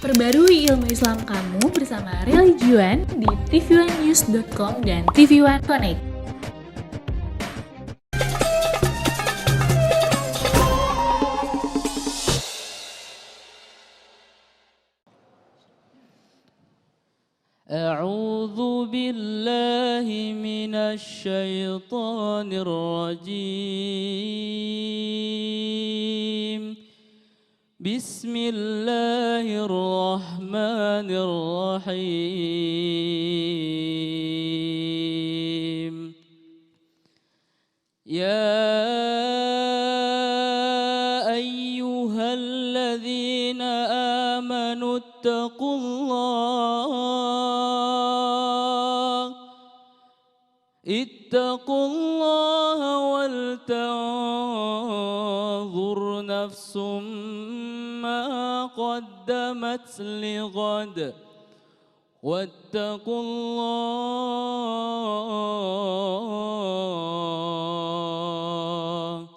Perbarui ilmu Islam kamu bersama Religion di tv1news.com dan TV1 Connect. A'udzu billahi minasy syaithanir rajim. Bismillahirrahmanirrahim. Ya ayyuhalladzina amanu ittaqullaha wal tanzur nafsum ma qaddamat lighad wattaqullah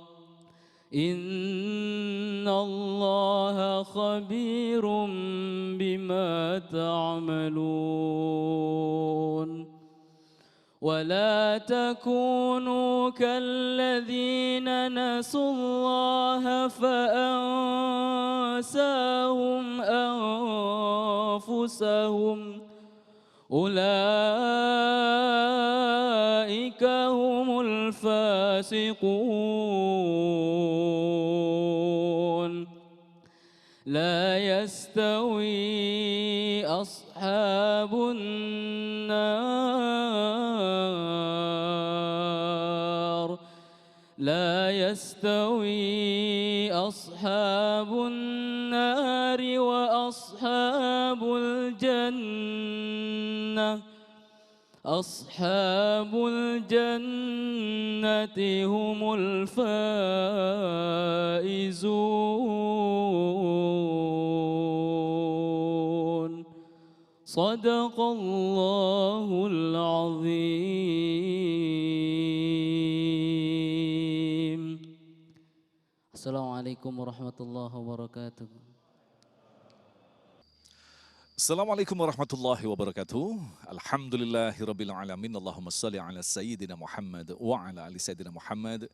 innallaha khabirum bima ta'malun. ولا تكونوا كالذين نسوا الله فأنساهم أنفسهم أولئك هم الفاسقون لا يستوي أصحاب النار لا يستوي أصحاب النار وأصحاب الجنة أصحاب الجنة هم الفائزون صدق الله العظيم. Assalamualaikum warahmatullahi wabarakatuh. Assalamualaikum warahmatullahi wabarakatuh. Alhamdulillahirabbil alamin. Allahumma shalli ala sayyidina Muhammad wa ala ali sayyidina Muhammad.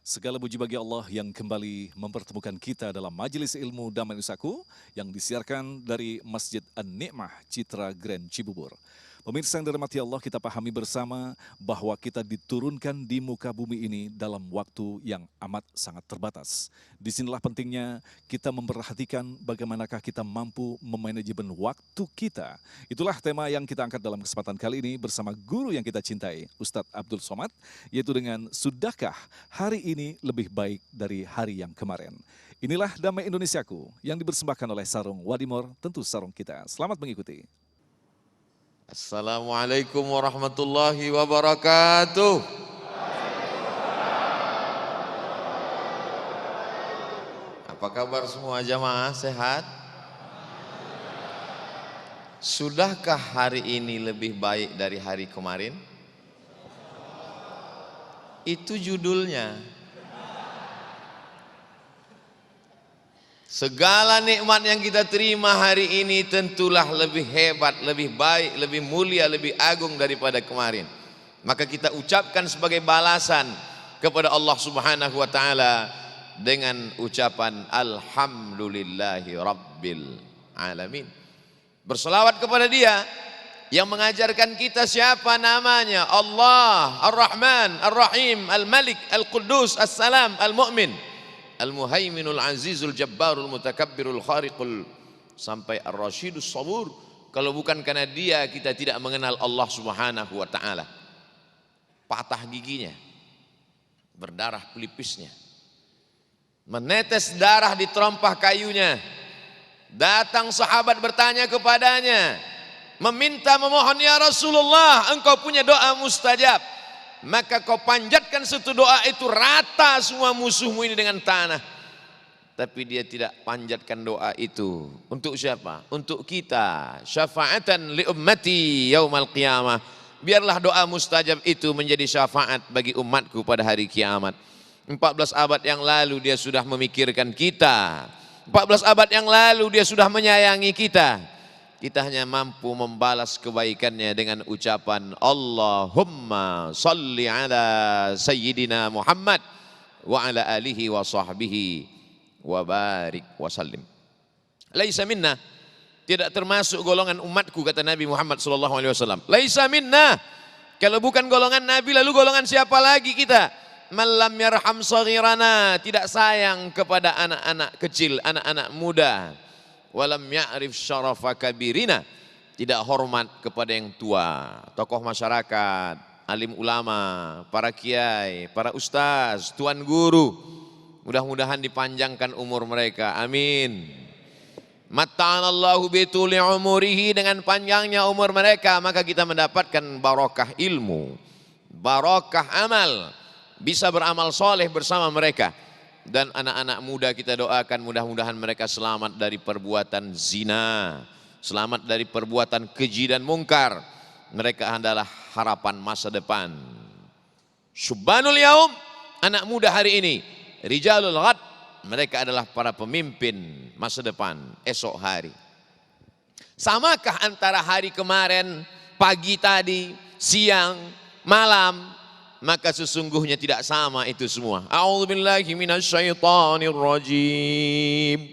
Segala puji bagi Allah yang kembali mempertemukan kita dalam majelis ilmu Damai Nusaku yang disiarkan dari Masjid An-Ni'mah Citra Grand Cibubur. Pemirsa yang dirahmati Allah, kita pahami bersama bahwa kita diturunkan di muka bumi ini dalam waktu yang amat sangat terbatas. Disinilah pentingnya kita memperhatikan bagaimanakah kita mampu memanajemen waktu kita. Itulah tema yang kita angkat dalam kesempatan kali ini bersama guru yang kita cintai, Ustadz Abdul Somad, yaitu dengan sudahkah hari ini lebih baik dari hari yang kemarin. Inilah Damai Indonesiaku yang dipersembahkan oleh Sarung Wadimor, tentu sarung kita. Selamat mengikuti. Assalamualaikum warahmatullahi wabarakatuh. Apa kabar semua jamaah, sehat? Sudahkah hari ini lebih baik dari hari kemarin? Itu judulnya. Segala nikmat yang kita terima hari ini tentulah lebih hebat, lebih baik, lebih mulia, lebih agung daripada kemarin. Maka kita ucapkan sebagai balasan kepada Allah Subhanahu wa taala dengan ucapan alhamdulillahi rabbil alamin. Berselawat kepada Dia yang mengajarkan kita siapa namanya, Allah Ar-Rahman Ar-Rahim Al-Malik Al-Quddus As-Salam Al-Mu'min Al-Muhaiminul Azizul Jabbarul Mutakabbirul Khariqul sampai Ar-Rasyidus Sabur. Kalau bukan karena Dia, kita tidak mengenal Allah Subhanahu wa taala. Patah giginya, berdarah pelipisnya, menetes darah di terompah kayunya. Datang sahabat bertanya kepadanya, meminta memohon, ya Rasulullah, engkau punya doa mustajab, maka kau panjatkan satu doa itu rata semua musuhmu ini dengan tanah. Tapi dia tidak panjatkan doa itu. Untuk siapa? Untuk kita. Syafa'atan li ummati yaumal qiyamah. Biarlah doa mustajab itu menjadi syafaat bagi umatku pada hari kiamat. 14 abad yang lalu dia sudah memikirkan kita. 14 abad yang lalu dia sudah menyayangi kita. Kita hanya mampu membalas kebaikannya dengan ucapan Allahumma salli ala Sayyidina Muhammad wa ala alihi wa sahbihi wa barik wa sallim. Laisa minna, tidak termasuk golongan umatku, kata Nabi Muhammad SAW. Laisa minna, kalau bukan golongan Nabi lalu golongan siapa lagi kita? Malam yarham saghirana, tidak sayang kepada anak-anak kecil, anak-anak muda. Walam ya'rif syarafa kabirina, tidak hormat kepada yang tua, tokoh masyarakat, alim ulama, para kiai, para ustaz, tuan guru. Mudah-mudahan dipanjangkan umur mereka, amin. Matta'anallahu bituli umurihi, dengan panjangnya umur mereka maka kita mendapatkan barokah ilmu, barokah amal, bisa beramal soleh bersama mereka. Dan anak-anak muda kita doakan mudah-mudahan mereka selamat dari perbuatan zina, selamat dari perbuatan keji dan mungkar. Mereka adalah harapan masa depan. Syubbanul yaum, anak muda hari ini. Rijalul ghad, mereka adalah para pemimpin masa depan esok hari. Samakah antara hari kemarin, pagi tadi, siang, malam? Maka sesungguhnya tidak sama itu semua. A'udzubillahi minasyaitonir rajim.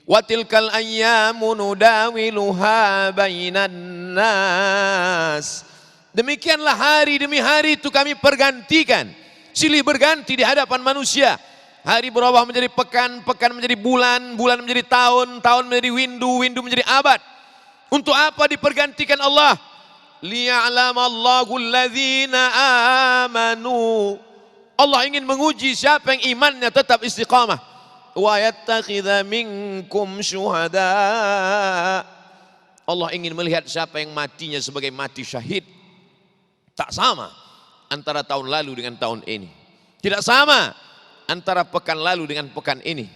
Wa tilkal ayyamu nudawiluha bainan nas. Demikianlah hari demi hari itu kami pergantikan, silih berganti di hadapan manusia. Hari berubah menjadi pekan, pekan menjadi bulan, bulan menjadi tahun, tahun menjadi windu, windu menjadi abad. Untuk apa dipergantikan Allah? Liya'lamallahu alladhina amanu. Allah ingin menguji siapa yang imannya tetap istiqamah. Wa yattakhidha minkum syuhada. Allah ingin melihat siapa yang matinya sebagai mati syahid. Tak sama antara tahun lalu dengan tahun ini. Tidak sama antara pekan lalu dengan pekan ini.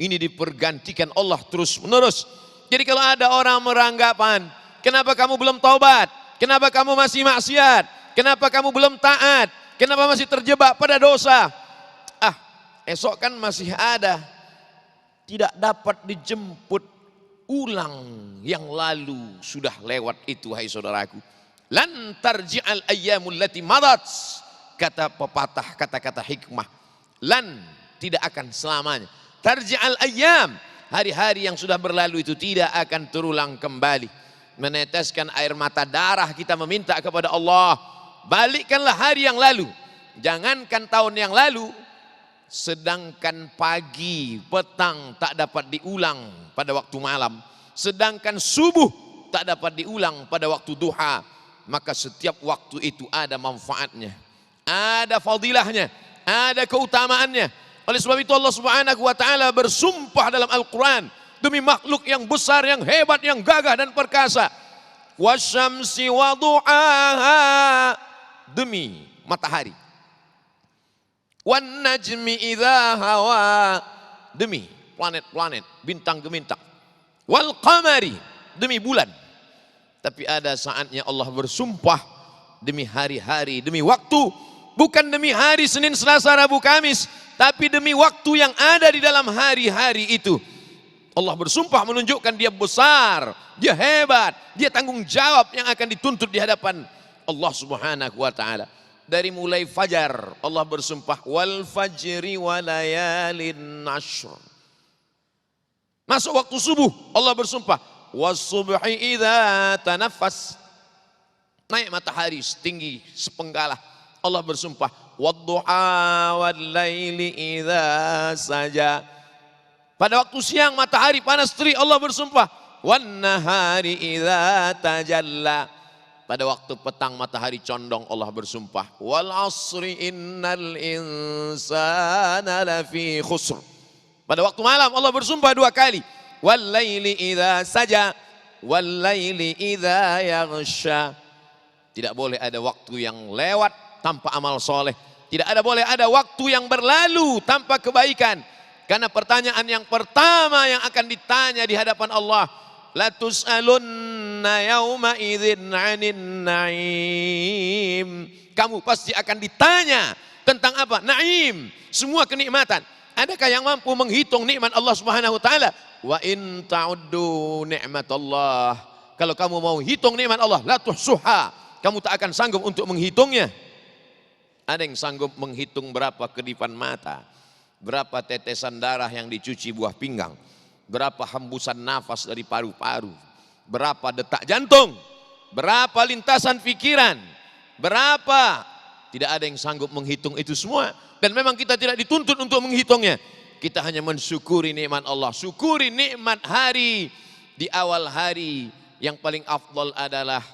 Ini dipergantikan Allah terus menerus. Jadi kalau ada orang beranggapan, kenapa kamu belum taubat? Kenapa kamu masih maksiat? Kenapa kamu belum taat? Kenapa masih terjebak pada dosa? Esok kan masih ada. Tidak dapat dijemput ulang yang lalu sudah lewat itu, hai saudaraku. Lan tarji'al ayyamul lati madat, kata pepatah, kata-kata hikmah. Lan, tidak akan selamanya. Tarji'al ayyam, hari-hari yang sudah berlalu itu tidak akan terulang kembali. Meneteskan air mata darah kita meminta kepada Allah, balikkanlah hari yang lalu. Jangankan tahun yang lalu, sedangkan pagi, petang tak dapat diulang pada waktu malam, sedangkan subuh tak dapat diulang pada waktu duha. Maka setiap waktu itu ada manfaatnya, ada fadilahnya, ada keutamaannya. Oleh sebab itu Allah Subhanahu wa taala bersumpah dalam Al-Qur'an demi makhluk yang besar, yang hebat, yang gagah dan perkasa. Wasyamsi wa du'aha, demi matahari. Wan najmi idza hawa, demi planet-planet, bintang-bintang. Wal qamari, demi bulan. Tapi ada saatnya Allah bersumpah demi hari-hari, demi waktu. Bukan demi hari Senin, Selasa, Rabu, Kamis, tapi demi waktu yang ada di dalam hari-hari itu. Allah bersumpah menunjukkan dia besar, dia hebat, dia tanggung jawab yang akan dituntut di hadapan Allah Subhanahu wa taala. Dari mulai fajar Allah bersumpah, wal fajri wa layalin ashr. Masuk waktu subuh Allah bersumpah, was subhi idza tanaffas. Naik matahari setinggi sepenggalah Allah bersumpah, wadduha wal laili idza saja. Pada waktu siang matahari panas terik Allah bersumpah, wan nahari idza tajalla. Pada waktu petang matahari condong Allah bersumpah, wal asri innal insana lafi khusr. Pada waktu malam Allah bersumpah dua kali, wal laili idza saja wal laili idza yaghsha. Tidak boleh ada waktu yang lewat tanpa amal soleh. Tidak boleh ada waktu yang berlalu tanpa kebaikan. Karena pertanyaan yang pertama yang akan ditanya di hadapan Allah, la tus'alunna yauma idzin 'anin na'im. Kamu pasti akan ditanya tentang apa? Naim, semua kenikmatan. Adakah yang mampu menghitung nikmat Allah Subhanahu wa taala? Wa in ta'uddu ni'matallah. Kalau kamu mau hitung nikmat Allah, la tuhsuha. Kamu tak akan sanggup untuk menghitungnya. Ada yang sanggup menghitung berapa kedipan mata, berapa tetesan darah yang dicuci buah pinggang, berapa hembusan nafas dari paru-paru, berapa detak jantung, berapa lintasan pikiran, berapa. Tidak ada yang sanggup menghitung itu semua. Dan memang kita tidak dituntut untuk menghitungnya. Kita hanya mensyukuri nikmat Allah. Syukuri nikmat hari. Di awal hari yang paling afdal adalah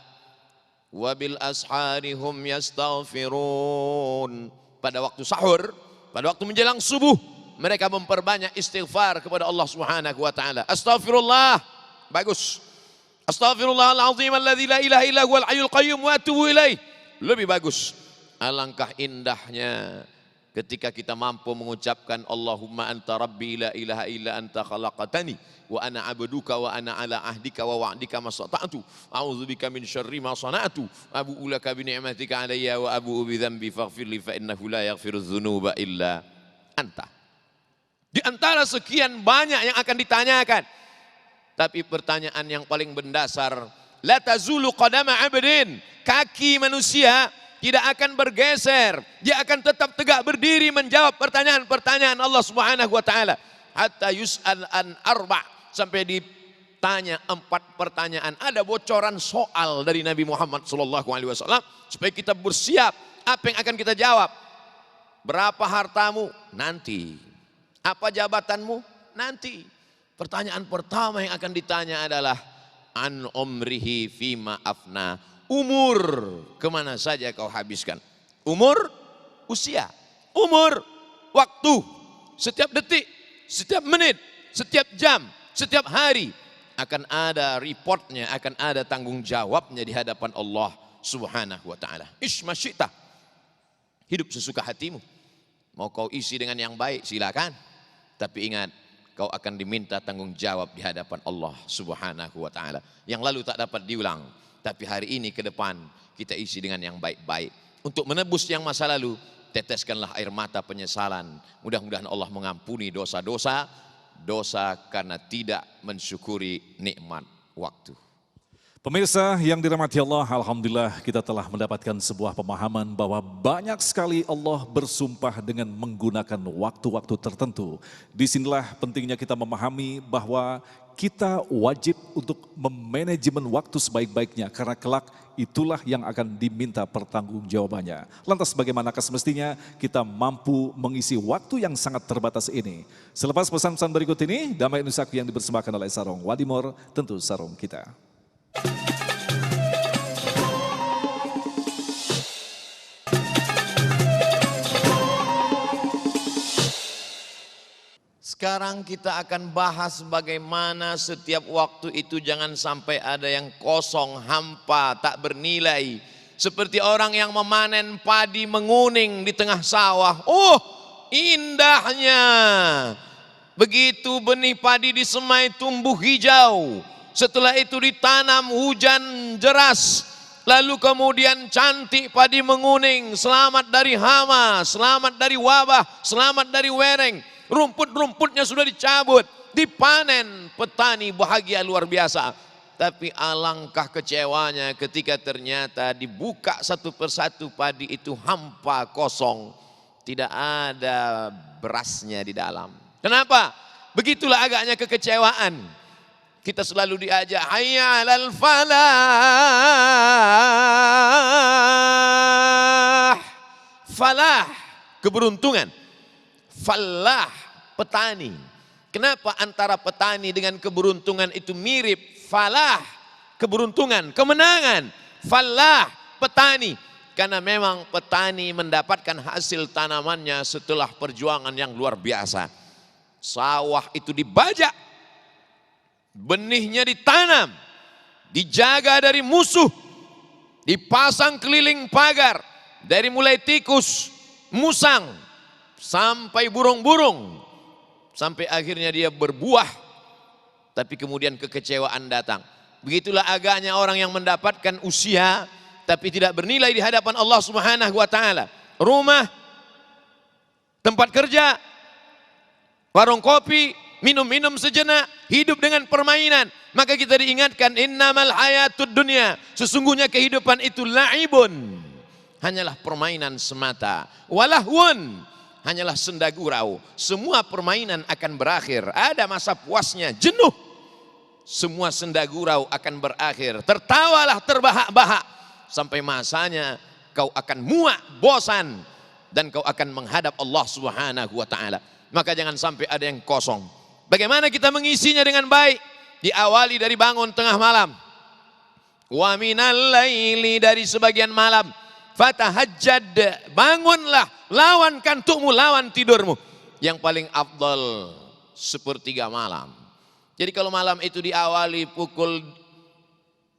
wabil ashari hum yastaghfirun. Pada waktu sahur, pada waktu menjelang subuh, mereka memperbanyak istighfar kepada Allah Subhanahu wa taala. Astaghfirullah. Bagus. Astaghfirullahalazim alladzi la ilaha illa huwal hayyul qayyum wa atubu ilaih. Lebih bagus. Alangkah indahnya ketika kita mampu mengucapkan Allahumma anta rabbi la ilaha illa anta khalaqatani wa ana abduka wa ana ala ahdika wa wa'dika mastata'tu a'udzubika min syarri ma sana'tu abu'u laka bi ni'matika alayya wa abu'u bi dzambi faghfirli fa innahu la yaghfiru dzunuba illa anta. Di antara sekian banyak yang akan ditanyakan, tapi pertanyaan yang paling mendasar, la tazulu qadama 'abdin, kaki manusia tidak akan bergeser, dia akan tetap tegak berdiri menjawab pertanyaan-pertanyaan Allah Subhanahu wa taala. Hatta yus'al an arba', sampai ditanya 4 pertanyaan. Ada bocoran soal dari Nabi Muhammad SAW supaya kita bersiap apa yang akan kita jawab. Berapa hartamu? Nanti. Apa jabatanmu? Nanti. Pertanyaan pertama yang akan ditanya adalah an umrihi fima afna. Umur, kemana saja kau habiskan? Umur, usia. Umur, waktu. Setiap detik, setiap menit, setiap jam, setiap hari akan ada reportnya, akan ada tanggung jawabnya di hadapan Allah Subhanahu wa taala. Ishma syi'ta. Hidup sesuka hatimu. Mau kau isi dengan yang baik, silakan. Tapi ingat, kau akan diminta tanggung jawab di hadapan Allah Subhanahu wa taala. Yang lalu tak dapat diulang. Tapi hari ini ke depan kita isi dengan yang baik-baik. Untuk menebus yang masa lalu, teteskanlah air mata penyesalan. Mudah-mudahan Allah mengampuni dosa-dosa, dosa karena tidak mensyukuri nikmat waktu. Pemirsa yang dirahmati Allah, alhamdulillah kita telah mendapatkan sebuah pemahaman bahwa banyak sekali Allah bersumpah dengan menggunakan waktu-waktu tertentu. Disinilah pentingnya kita memahami bahwa kita wajib untuk memanajemen waktu sebaik-baiknya karena kelak itulah yang akan diminta pertanggungjawabannya. Lantas bagaimanakah semestinya kita mampu mengisi waktu yang sangat terbatas ini? Selepas pesan-pesan berikut ini, Damai Nusaku yang dipersembahkan oleh Sarung Wadimor, tentu sarung kita. Sekarang kita akan bahas bagaimana setiap waktu itu jangan sampai ada yang kosong, hampa, tak bernilai. Seperti orang yang memanen padi menguning di tengah sawah. Oh, indahnya. Begitu benih padi disemai tumbuh hijau. Setelah itu ditanam hujan deras. Lalu kemudian cantik padi menguning. Selamat dari hama, selamat dari wabah, selamat dari wereng. Rumput-rumputnya sudah dicabut, dipanen, petani bahagia luar biasa. Tapi alangkah kecewanya ketika ternyata dibuka satu persatu padi itu hampa kosong. Tidak ada berasnya di dalam. Kenapa? Begitulah agaknya kekecewaan. Kita selalu diajak, hayya 'alal falah. Falah, keberuntungan. Falah, petani. Kenapa antara petani dengan keberuntungan itu mirip? Falah, keberuntungan, kemenangan. Falah, petani. Karena memang petani mendapatkan hasil tanamannya setelah perjuangan yang luar biasa. Sawah itu dibajak, benihnya ditanam, dijaga dari musuh, dipasang keliling pagar, dari mulai tikus, musang, sampai burung-burung, sampai akhirnya dia berbuah. Tapi kemudian kekecewaan datang. Begitulah agaknya orang yang mendapatkan usia tapi tidak bernilai di hadapan Allah Subhanahu wa taala. Rumah, tempat kerja, warung kopi, minum-minum sejenak, hidup dengan permainan. Maka kita diingatkan, innamal hayatud dunya, sesungguhnya kehidupan itu la'ibun, hanyalah permainan semata. Walahwun, hanyalah senda gurau. Semua permainan akan berakhir, ada masa puasnya, jenuh. Semua senda gurau akan berakhir. Tertawalah terbahak-bahak sampai masanya kau akan muak, bosan, dan kau akan menghadap Allah Subhanahu wa taala. Maka jangan sampai ada yang kosong. Bagaimana kita mengisinya dengan baik? Diawali dari bangun tengah malam. Wa minal laili, dari sebagian malam. Fatahajjad, bangunlah, lawan kantukmu, lawan tidurmu. Yang paling afdal sepertiga malam. Jadi kalau malam itu diawali pukul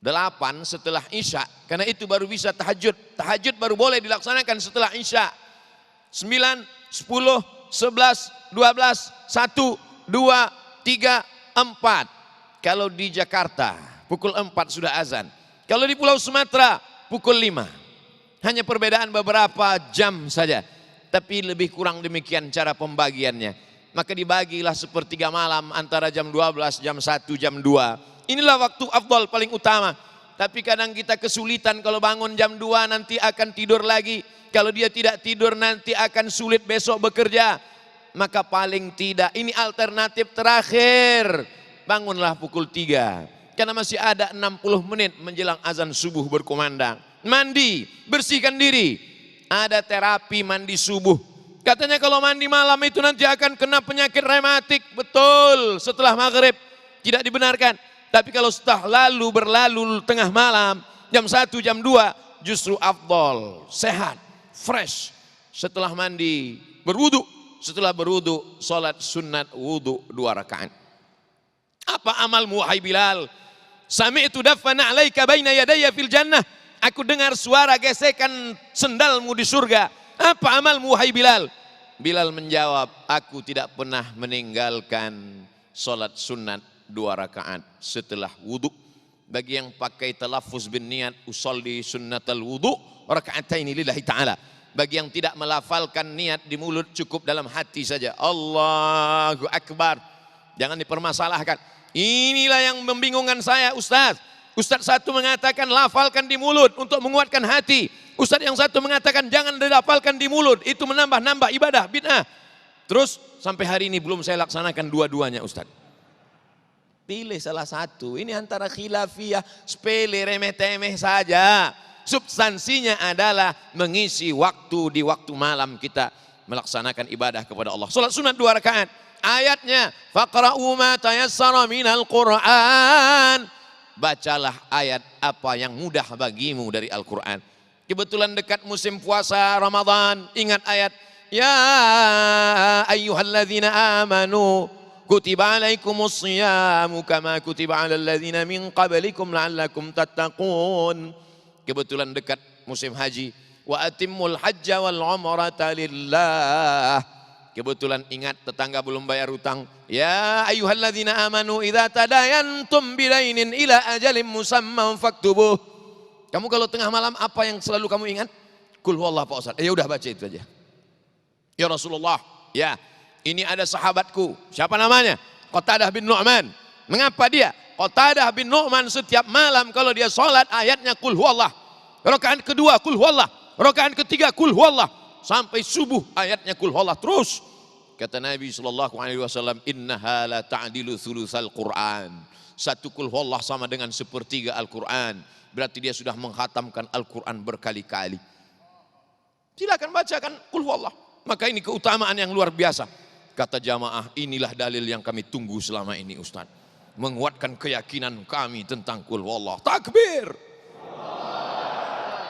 8 setelah Isya, karena itu baru bisa tahajud. Tahajud baru boleh dilaksanakan setelah Isya. 9, 10, 11, 12, 1, 2, 3, 4. Kalau di Jakarta pukul 4 sudah azan. Kalau di Pulau Sumatera pukul 5. Hanya perbedaan beberapa jam saja. Tapi lebih kurang demikian cara pembagiannya. Maka dibagilah sepertiga malam antara jam 12, jam 1, jam 2. Inilah waktu afdal paling utama. Tapi kadang kita kesulitan, kalau bangun jam 2 nanti akan tidur lagi. Kalau dia tidak tidur nanti akan sulit besok bekerja. Maka paling tidak ini alternatif terakhir. Bangunlah pukul 3. Karena masih ada 60 menit menjelang azan subuh berkumandang. Mandi, bersihkan diri. Ada terapi mandi subuh. Katanya kalau mandi malam itu nanti akan kena penyakit rematik. Betul, setelah maghrib. Tidak dibenarkan. Tapi kalau setelah berlalu tengah malam, jam 1, jam 2, justru afdol, sehat, fresh. Setelah mandi, berwudu. Setelah berwudu, sholat sunat wudu 2 rakaat. Apa amalmu wahai Bilal? Sami'tu dafana alaika baina yadayya fil jannah. Aku dengar suara gesekan sendalmu di surga. Apa amalmu wahai Bilal? Bilal menjawab, aku tidak pernah meninggalkan sholat sunat 2 rakaat setelah wudu. Bagi yang pakai talaffuz bin niat, usolli sunnatal wudu raka'ataini lillahi ta'ala. Bagi yang tidak melafalkan niat di mulut, cukup dalam hati saja. Allahu Akbar. Jangan dipermasalahkan. Inilah yang membingungkan saya, Ustaz. Ustaz satu mengatakan lafalkan di mulut untuk menguatkan hati. Ustaz yang satu mengatakan jangan dilafalkan di mulut, itu menambah-nambah ibadah, bid'ah. Terus sampai hari ini belum saya laksanakan dua-duanya, Ustaz. Pilih salah satu. Ini antara khilafiyah, sepele, remeh-temeh saja. Substansinya adalah mengisi waktu di waktu malam kita melaksanakan ibadah kepada Allah. Salat sunat 2 rakaat. Ayatnya faqra'u ma tayassara minal Qur'an. Bacalah ayat apa yang mudah bagimu dari Al-Qur'an. Kebetulan dekat musim puasa Ramadan, ingat ayat ya ayyuhalladzina amanu kutiba alaikumus shiyamu kama kutiba alal ladzina min qablikum la'allakum tattaqun. Kebetulan dekat musim haji. Wa atimmul hajja wal umrata lillah. Kebetulan ingat tetangga belum bayar hutang. Ya ayyuhalladzina amanu idza tadayantum bidainin ila ajalin musamman faktubuh. Kamu kalau tengah malam apa yang selalu kamu ingat? Qul huwallahu Pak Ustaz. Ya udah baca itu aja. Ya Rasulullah, ya ini ada sahabatku. Siapa namanya? Qatadah bin Nu'man. Mengapa dia? Qatadah bin Nu'man setiap malam kalau dia sholat ayatnya Qul huwallah. Rakaat kedua Qul huwallah. Rakaat ketiga Qul huwallah. Sampai subuh ayatnya Qul huwallah terus. Kata Nabi SAW, innaha la ta'dilu thulutsal Qur'an. Satu Qul huwallah sama dengan sepertiga Al-Quran. Berarti dia sudah menghatamkan Al-Quran berkali-kali. Silakan bacakan Qul huwallah. Maka ini keutamaan yang luar biasa. Kata jamaah, inilah dalil yang kami tunggu selama ini, Ustaz. Menguatkan keyakinan kami tentang Qul huwallah. Takbir.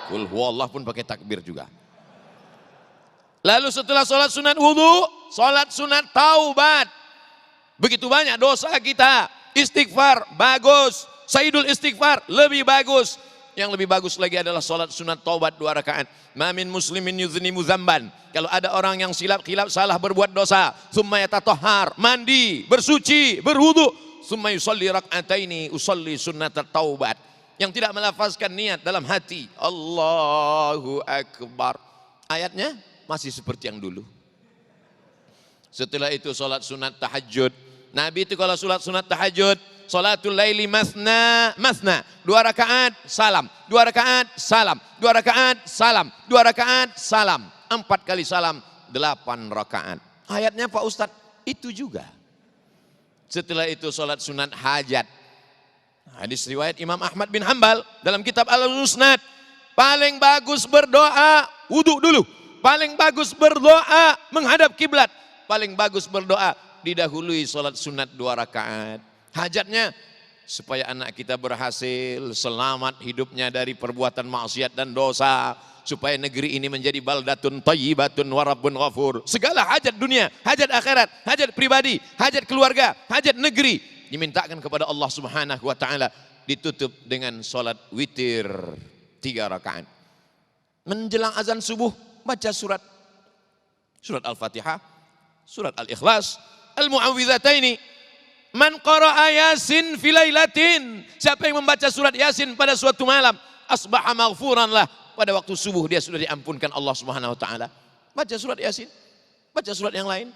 Qul huwallah pun pakai takbir juga. Lalu setelah sholat sunat wudu, sholat sunat taubat. Begitu banyak dosa kita. Istighfar, bagus. Sayyidul istighfar, lebih bagus. Yang lebih bagus lagi adalah sholat sunat taubat 2 rakaat. Ma min muslimin yuznimu dzamban. Kalau ada orang yang silap salah berbuat dosa, summa yatatahhar, mandi, bersuci, berwudu, summa yusalli rak'ataini, usalli sunat taubat. Yang tidak melafazkan niat dalam hati, Allahu Akbar. Ayatnya masih seperti yang dulu. Setelah itu sholat sunat tahajud. Nabi itu kalau sholat sunat tahajud, sholatul laili masna, masna. 2 rakaat, salam. 2 rakaat, salam. 2 rakaat, salam. 2 rakaat, salam. 4 kali salam, 8 rakaat. Ayatnya Pak Ustadz, itu juga. Setelah itu sholat sunat hajat. Hadis riwayat Imam Ahmad bin Hanbal dalam kitab Al-Musnad. Paling bagus berdoa, wudhu dulu. Paling bagus berdoa menghadap kiblat. Paling bagus berdoa didahului sholat sunat 2 rakaat. Hajatnya supaya anak kita berhasil, selamat hidupnya dari perbuatan maksiat dan dosa. Supaya negeri ini menjadi baldatun thayyibatun wa rabbun ghafur. Segala hajat dunia, hajat akhirat, hajat pribadi, hajat keluarga, hajat negeri dimintakan kepada Allah Subhanahu wa taala, ditutup dengan sholat witir 3 rakaat. Menjelang azan subuh baca surat Al-Fatihah, surat Al-Ikhlas, Al-Mu'awwidhataini. Man qara'a Yasin fi lailatin, siapa yang membaca surat Yasin pada suatu malam, asbaha maghfuran lah, pada waktu subuh dia sudah diampunkan Allah Subhanahu wa taala. Baca surat Yasin, baca surat yang lain.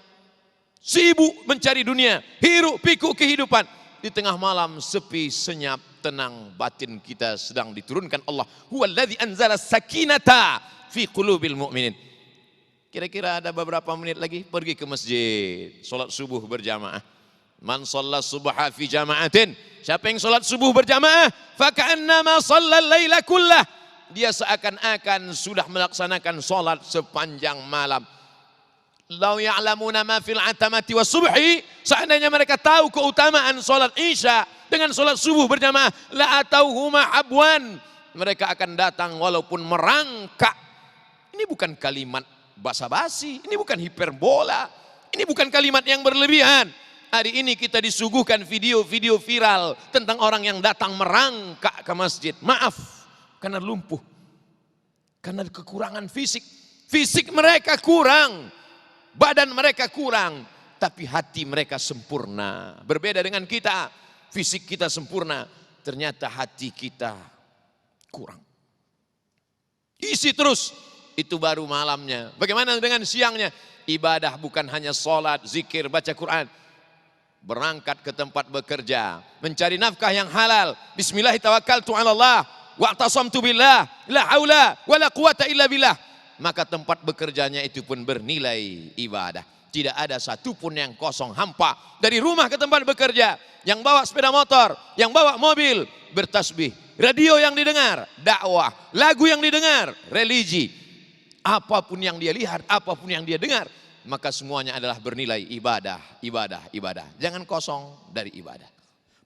Sibuk mencari dunia, hiruk pikuk kehidupan. Di tengah malam sepi, senyap, tenang, batin kita sedang diturunkan Allah. Huwallazi anzala sakinata fi qulubil mu'minin. Kira-kira ada beberapa menit lagi pergi ke masjid, salat subuh berjamaah. Man shalla subha fi jama'atin, siapa yang salat subuh berjamaah, fa ka'annama shallal laila kullah, dia seakan-akan sudah melaksanakan salat sepanjang malam. Lau ya'lamuna ma fil atamati was subhi, seandainya mereka tahu keutamaan salat Isya dengan salat subuh berjamaah, la atauhuma habwan, mereka akan datang walaupun merangkak. Ini bukan kalimat basa-basi, ini bukan hiperbola, ini bukan kalimat yang berlebihan. Hari ini kita disuguhkan video-video viral tentang orang yang datang merangkak ke masjid. Maaf, karena lumpuh, karena kekurangan fisik. Fisik mereka kurang, badan mereka kurang, tapi hati mereka sempurna. Berbeda dengan kita, fisik kita sempurna, ternyata hati kita kurang. Isi terus, itu baru malamnya. Bagaimana dengan siangnya? Ibadah bukan hanya sholat, zikir, baca Quran. Berangkat ke tempat bekerja, mencari nafkah yang halal. Bismillahirrahmanirrahim. Wa'tasamtu billah, la haula wala quwata illa billah. Maka tempat bekerjanya itu pun bernilai ibadah. Tidak ada satupun yang kosong, hampa. Dari rumah ke tempat bekerja, yang bawa sepeda motor, yang bawa mobil, bertasbih. Radio yang didengar, dakwah. Lagu yang didengar, religi. Apapun yang dia lihat, apapun yang dia dengar, maka semuanya adalah bernilai ibadah, ibadah, ibadah. Jangan kosong dari ibadah.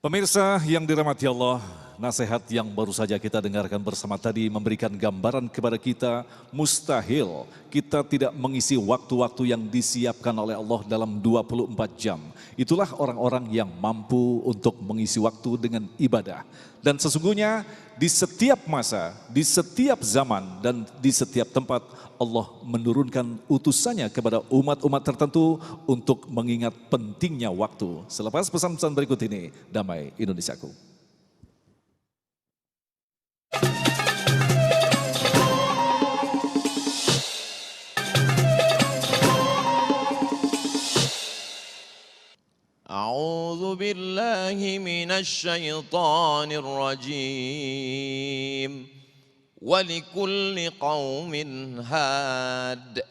Pemirsa yang dirahmati Allah, nasihat yang baru saja kita dengarkan bersama tadi memberikan gambaran kepada kita, mustahil kita tidak mengisi waktu-waktu yang disiapkan oleh Allah dalam 24 jam. Itulah orang-orang yang mampu untuk mengisi waktu dengan ibadah. Dan sesungguhnya di setiap masa, di setiap zaman, dan di setiap tempat Allah menurunkan utusannya kepada umat-umat tertentu untuk mengingat pentingnya waktu. Selepas pesan-pesan berikut ini, damai Indonesiaku. A'udzu billahi minasy syaithanir rajim. Walikulli qaumin had.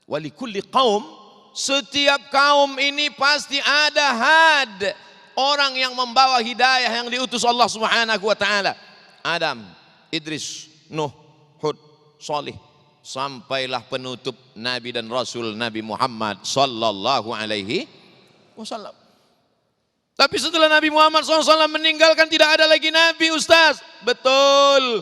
Walikulli qaum, setiap kaum ini pasti ada had, orang yang membawa hidayah yang diutus Allah Subhanahu wa taala. Adam, Idris, Nuh, Hud, Salih, sampailah penutup Nabi dan Rasul Nabi Muhammad sallallahu alaihi wasallam. Tapi setelah Nabi Muhammad SAW meninggalkan tidak ada lagi Nabi, Ustaz. Betul.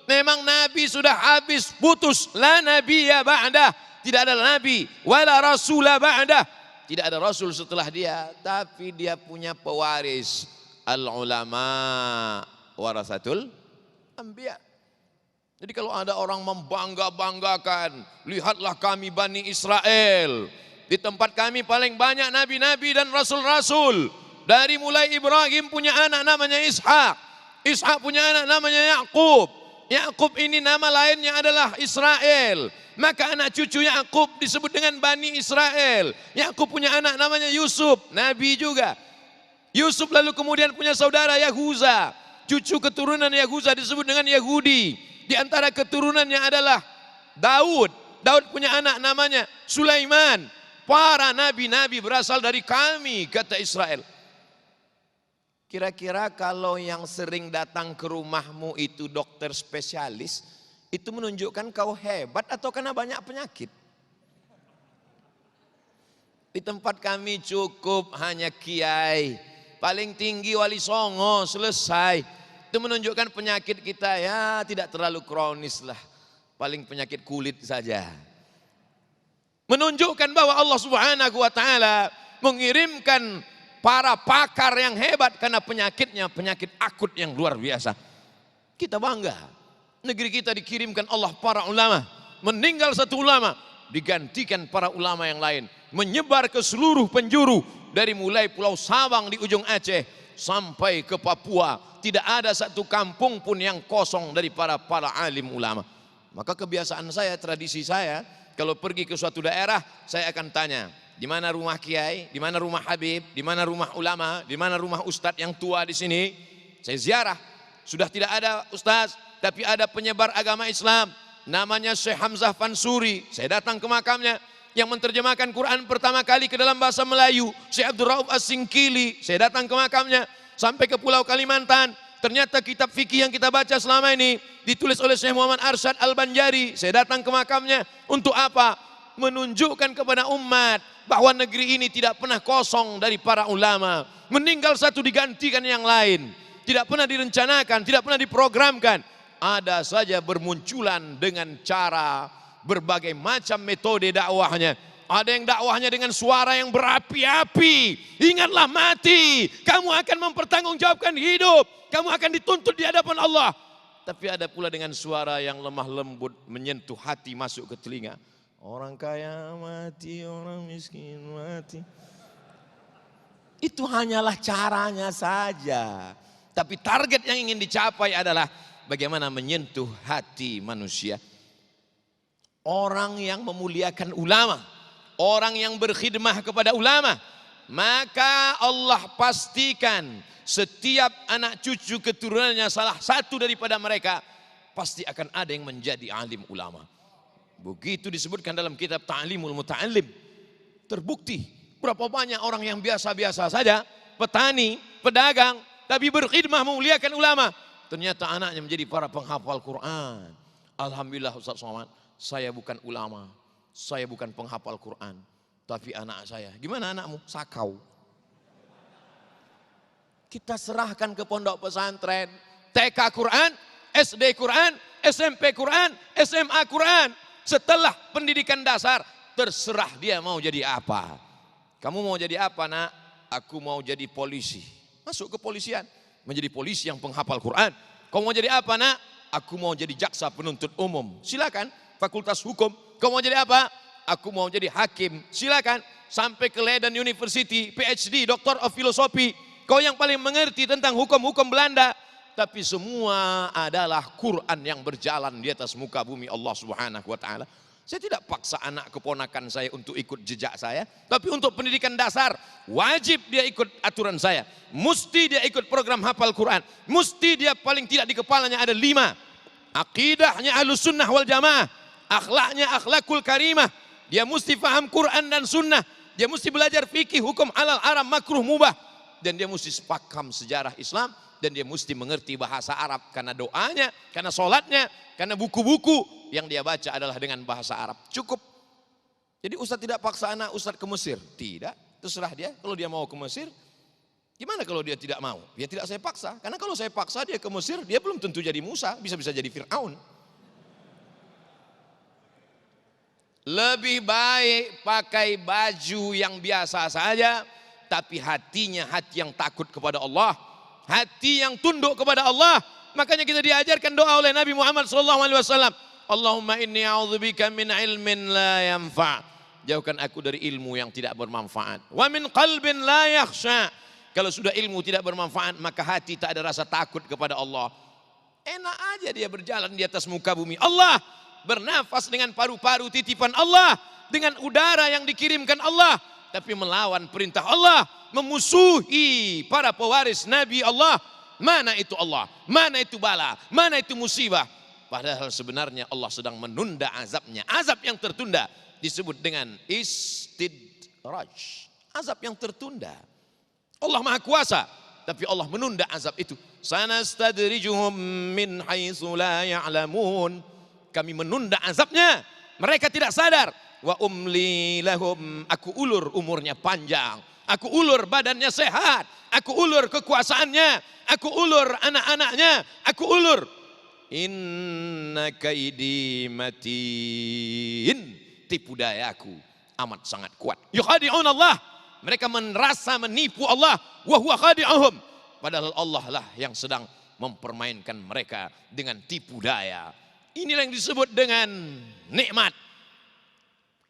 Memang Nabi sudah habis, putus. La nabiyya ba'dah. Tidak ada Nabi. Wala rasulah ba'dah. Tidak ada Rasul setelah dia. Tapi dia punya pewaris. Al-ulama warasatul anbiya. Jadi kalau ada orang membangga-banggakan, lihatlah kami Bani Israel. Di tempat kami paling banyak nabi-nabi dan rasul-rasul. Dari mulai Ibrahim punya anak namanya Ishak. Ishak punya anak namanya Yakub. Yakub ini nama lainnya adalah Israel. Maka anak cucu Yakub disebut dengan Bani Israel. Yakub punya anak namanya Yusuf, Nabi juga. Yusuf lalu kemudian punya saudara Yahuza. Cucu keturunan Yahuza disebut dengan Yahudi. Di antara keturunannya adalah Daud. Daud punya anak namanya Sulaiman. Para nabi-nabi berasal dari kami, kata Israel. Kira-kira kalau yang sering datang ke rumahmu itu dokter spesialis, itu menunjukkan kau hebat atau karena banyak penyakit? Di tempat kami cukup hanya kiai, paling tinggi wali songo, selesai. Itu menunjukkan penyakit kita ya tidak terlalu kronis lah, paling penyakit kulit saja. Menunjukkan bahwa Allah Subhanahu wa taala mengirimkan para pakar yang hebat karena penyakitnya penyakit akut yang luar biasa. Kita bangga. Negeri kita dikirimkan Allah para ulama. Meninggal satu ulama, digantikan para ulama yang lain. Menyebar ke seluruh penjuru. Dari mulai Pulau Sabang di ujung Aceh sampai ke Papua. Tidak ada satu kampung pun yang kosong dari para alim ulama. Maka kebiasaan saya, tradisi saya, kalau pergi ke suatu daerah, saya akan tanya, di mana rumah kiai, di mana rumah habib, di mana rumah ulama, di mana rumah ustadz yang tua di sini. Saya ziarah. Sudah tidak ada ustadz, tapi ada penyebar agama Islam. Namanya Syekh Hamzah Fansuri. Saya datang ke makamnya. Yang menerjemahkan Quran pertama kali ke dalam bahasa Melayu, Syekh Abdul Rauf As-Singkili. Saya datang ke makamnya. Sampai ke Pulau Kalimantan. Ternyata kitab fikih yang kita baca selama ini ditulis oleh Syekh Muhammad Arsyad Al-Banjari. Saya datang ke makamnya. Untuk apa? Menunjukkan kepada umat bahwa negeri ini tidak pernah kosong dari para ulama. Meninggal satu digantikan yang lain. Tidak pernah direncanakan, tidak pernah diprogramkan. Ada saja bermunculan dengan cara berbagai macam metode dakwahnya. Ada yang dakwahnya dengan suara yang berapi-api. Ingatlah mati, kamu akan mempertanggungjawabkan hidup. Kamu akan dituntut di hadapan Allah. Tapi ada pula dengan suara yang lemah lembut, menyentuh hati, masuk ke telinga. Orang kaya mati, orang miskin mati. Itu hanyalah caranya saja. Tapi target yang ingin dicapai adalah bagaimana menyentuh hati manusia. Orang yang memuliakan ulama, orang yang berkhidmah kepada ulama, maka Allah pastikan setiap anak cucu keturunannya salah satu daripada mereka pasti akan ada yang menjadi alim ulama. Begitu disebutkan dalam kitab Ta'limul Muta'allim. Terbukti berapa banyak orang yang biasa-biasa saja, petani, pedagang, tapi berkhidmah memuliakan ulama. Ternyata anaknya menjadi para penghafal Quran. Alhamdulillah Ustaz Somad, saya bukan ulama, saya bukan penghafal Quran, tapi anak saya. Gimana anakmu? Sakau. Kita serahkan ke pondok pesantren, TK Quran, SD Quran, SMP Quran, SMA Quran. Setelah pendidikan dasar, terserah dia mau jadi apa. Kamu mau jadi apa nak? Aku mau jadi polisi. Masuk ke polisian, menjadi polisi yang penghafal Quran. Kamu mau jadi apa nak? Aku mau jadi jaksa penuntut umum. Silakan. Fakultas hukum. Kamu mau jadi apa? Aku mau jadi hakim. Silakan. Sampai ke Leiden University, PhD, Doctor of Philosophy. Kau yang paling mengerti tentang hukum-hukum Belanda. Tapi semua adalah Quran yang berjalan di atas muka bumi Allah Subhanahu wa taala. Saya tidak paksa anak keponakan saya untuk ikut jejak saya, tapi untuk pendidikan dasar wajib dia ikut aturan saya. Mesti dia ikut program hafal Quran. Mesti dia paling tidak di kepalanya ada 5. Akidahnya Ahlus Sunnah wal Jamaah, akhlaknya akhlakul karimah. Dia mesti paham Quran dan sunnah. Dia mesti belajar fikih, hukum halal, haram, makruh, mubah. Dan dia mesti paham sejarah Islam. Dan dia mesti mengerti bahasa Arab karena doanya, karena sholatnya, karena buku-buku yang dia baca adalah dengan bahasa Arab. Cukup. Jadi Ustaz tidak paksa anak Ustaz ke Mesir. Tidak, terserah dia. Kalau dia mau ke Mesir, gimana kalau dia tidak mau? Ya tidak saya paksa. Karena kalau saya paksa dia ke Mesir, dia belum tentu jadi Musa, bisa-bisa jadi Fir'aun. Lebih baik pakai baju yang biasa saja, tapi hatinya hati yang takut kepada Allah. Hati yang tunduk kepada Allah. Makanya kita diajarkan doa oleh Nabi Muhammad SAW. Allahumma inni a'udzubika min ilmin la yanfa'. Jauhkan aku dari ilmu yang tidak bermanfaat. Wa min qalbin la yakhsha. Kalau sudah ilmu tidak bermanfaat, maka hati tak ada rasa takut kepada Allah. Enak aja dia berjalan di atas muka bumi. Allah bernafas dengan paru-paru titipan Allah, dengan udara yang dikirimkan Allah, tapi melawan perintah Allah, memusuhi para pewaris Nabi Allah. Mana itu Allah? Mana itu bala? Mana itu musibah? Padahal sebenarnya Allah sedang menunda azabnya. Azab yang tertunda disebut dengan istidraj. Azab yang tertunda. Allah Maha Kuasa, tapi Allah menunda azab itu. Sanastadrijuhum min haitsu la ya'lamun. Kami menunda azabnya, mereka tidak sadar. Wa umli lahum, aku ulur umurnya panjang, aku ulur badannya sehat, aku ulur kekuasaannya, aku ulur anak-anaknya, aku ulur. Inna kaidi matin, tipu dayaku amat sangat kuat. Yukhadi'un Allah, mereka merasa menipu Allah, wa huwa khadi'uhum, padahal Allah lah yang sedang mempermainkan mereka dengan tipu daya. Inilah yang disebut dengan nikmat.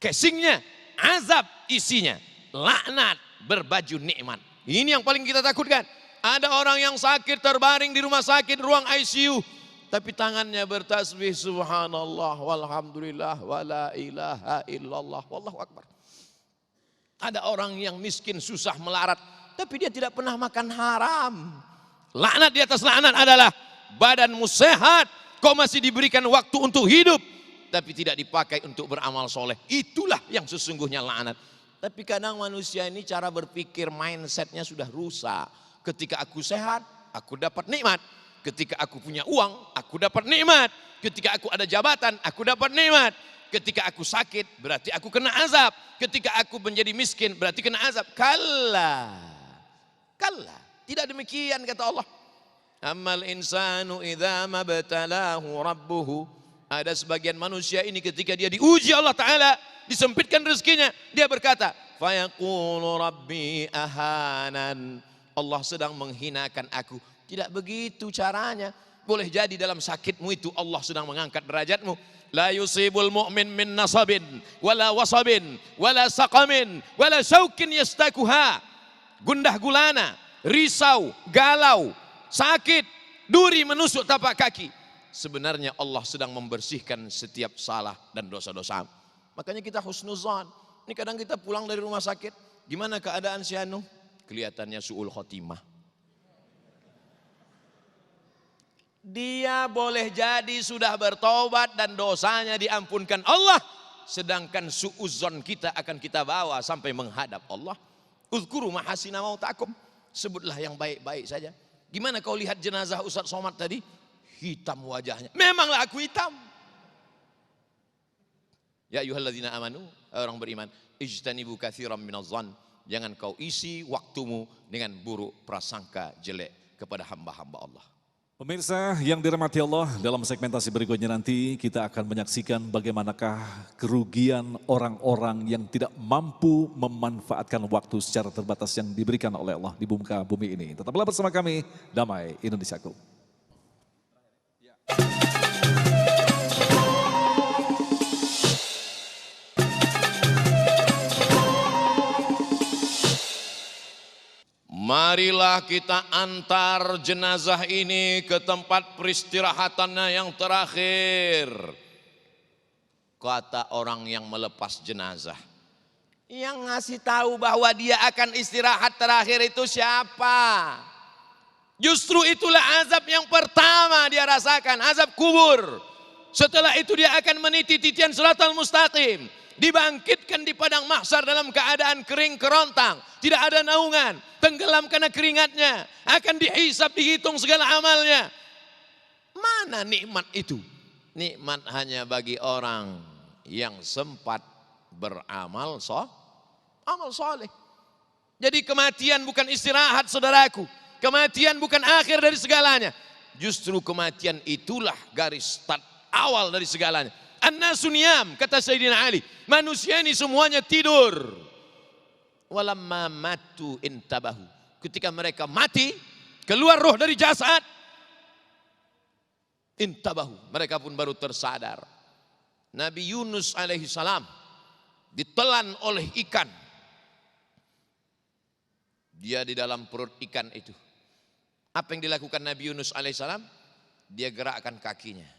Casingnya azab, isinya laknat berbaju nikmat. Ini yang paling kita takutkan. Ada orang yang sakit terbaring di rumah sakit ruang ICU, tapi tangannya bertasbih subhanallah walhamdulillah wala ilaha illallah wallahu akbar. Ada orang yang miskin susah melarat, tapi dia tidak pernah makan haram. Laknat di atas laknat adalah badanmu sehat, kau masih diberikan waktu untuk hidup, tapi tidak dipakai untuk beramal soleh. Itulah yang sesungguhnya laknat. Tapi kadang manusia ini cara berpikir, mindsetnya sudah rusak. Ketika aku sehat, aku dapat nikmat. Ketika aku punya uang, aku dapat nikmat. Ketika aku ada jabatan, aku dapat nikmat. Ketika aku sakit, berarti aku kena azab. Ketika aku menjadi miskin, berarti kena azab. Kalla. Kalla. Tidak demikian kata Allah. Ammal insanu idza mabtalahu rabbuhu. Ada sebagian manusia ini ketika dia diuji Allah Ta'ala, disempitkan rezekinya, dia berkata, fayaqulu rabbi ahanan. Allah sedang menghinakan aku. Tidak begitu caranya. Boleh jadi dalam sakitmu itu Allah sedang mengangkat derajatmu. La yusibul mu'min min nasabin, wala wasabin, wala saqamin, wala syaukin yastakuha. Gundah gulana, risau, galau, sakit, duri menusuk tapak kaki. Sebenarnya Allah sedang membersihkan setiap salah dan dosa-dosa. Makanya kita husnuzan. Ini kadang kita pulang dari rumah sakit, gimana keadaan si Anu? Kelihatannya su'ul khotimah. Dia boleh jadi sudah bertobat dan dosanya diampunkan Allah, sedangkan su'uzon kita akan kita bawa sampai menghadap Allah. Uzkuru mahasina mautakum, sebutlah yang baik-baik saja. Gimana kau lihat jenazah Ustaz Somad tadi? Hitam wajahnya. Memanglah aku hitam. Ya ayyuhalladzina amanu, orang beriman, ijtanibu katsiran minadh-dhann. Jangan kau isi waktumu dengan buruk prasangka jelek kepada hamba-hamba Allah. Pemirsa yang dirahmati Allah, dalam segmentasi berikutnya nanti kita akan menyaksikan bagaimanakah kerugian orang-orang yang tidak mampu memanfaatkan waktu secara terbatas yang diberikan oleh Allah di muka bumi ini. Tetaplah bersama kami, Damai Indonesiaku. Marilah kita antar jenazah ini ke tempat peristirahatannya yang terakhir. Kata orang yang melepas jenazah. Yang ngasih tahu bahwa dia akan istirahat terakhir itu siapa? Justru itulah azab yang pertama dia rasakan, azab kubur. Setelah itu dia akan meniti titian siratal mustaqim. Dibangkitkan di padang mahsyar dalam keadaan kering kerontang, tidak ada naungan, tenggelam karena keringatnya, akan dihisab, dihitung segala amalnya. Mana nikmat itu? Nikmat hanya bagi orang yang sempat beramal amal soleh. Jadi kematian bukan istirahat saudaraku, kematian bukan akhir dari segalanya. Justru kematian itulah garis start awal dari segalanya. An-nasu niyam, kata Sayyidina Ali, manusia ini semuanya tidur. Walamma matu intabahu, ketika mereka mati, keluar roh dari jasad, intabahu, mereka pun baru tersadar. Nabi Yunus alaihi salam ditelan oleh ikan. Dia di dalam perut ikan itu. Apa yang dilakukan Nabi Yunus alaihi salam? dia gerakkan kakinya.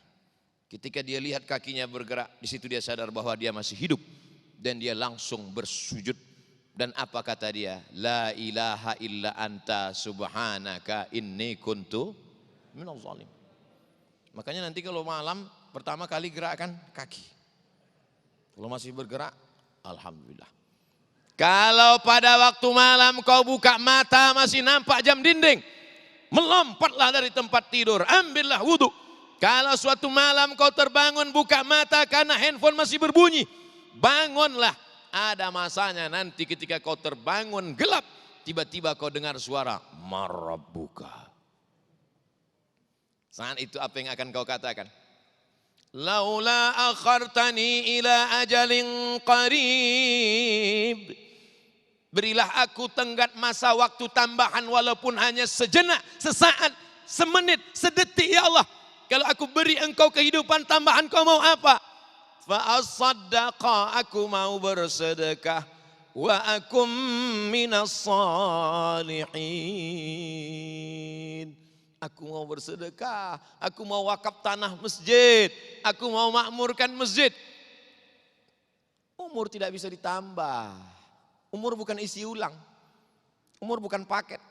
Ketika dia lihat kakinya bergerak, di situ dia sadar bahwa dia masih hidup dan dia langsung bersujud. Dan apa kata dia? La ilaha illa anta subhanaka inni kuntu minaz zalim. Makanya nanti kalau malam pertama kali gerakkan kaki. Kalau masih bergerak, alhamdulillah. Kalau pada waktu malam kau buka mata masih nampak jam dinding, melompatlah dari tempat tidur, ambillah wudhu. Kalau suatu malam kau terbangun buka mata karena handphone masih berbunyi, bangunlah. Ada masanya nanti ketika kau terbangun gelap, tiba-tiba kau dengar suara marabbuka. Saat itu apa yang akan kau katakan? Laula akhartani ila ajalin qarib. Berilah aku tenggat masa waktu tambahan walaupun hanya sejenak, sesaat, semenit, sedetik ya Allah. Kalau aku beri engkau kehidupan tambahan, kau mau apa? Fa'asaddaqa, aku mau bersedekah. Wa akum minas salihin. Aku mau bersedekah, aku mau wakaf tanah masjid, aku mau makmurkan masjid. Umur tidak bisa ditambah. Umur bukan isi ulang. Umur bukan paket.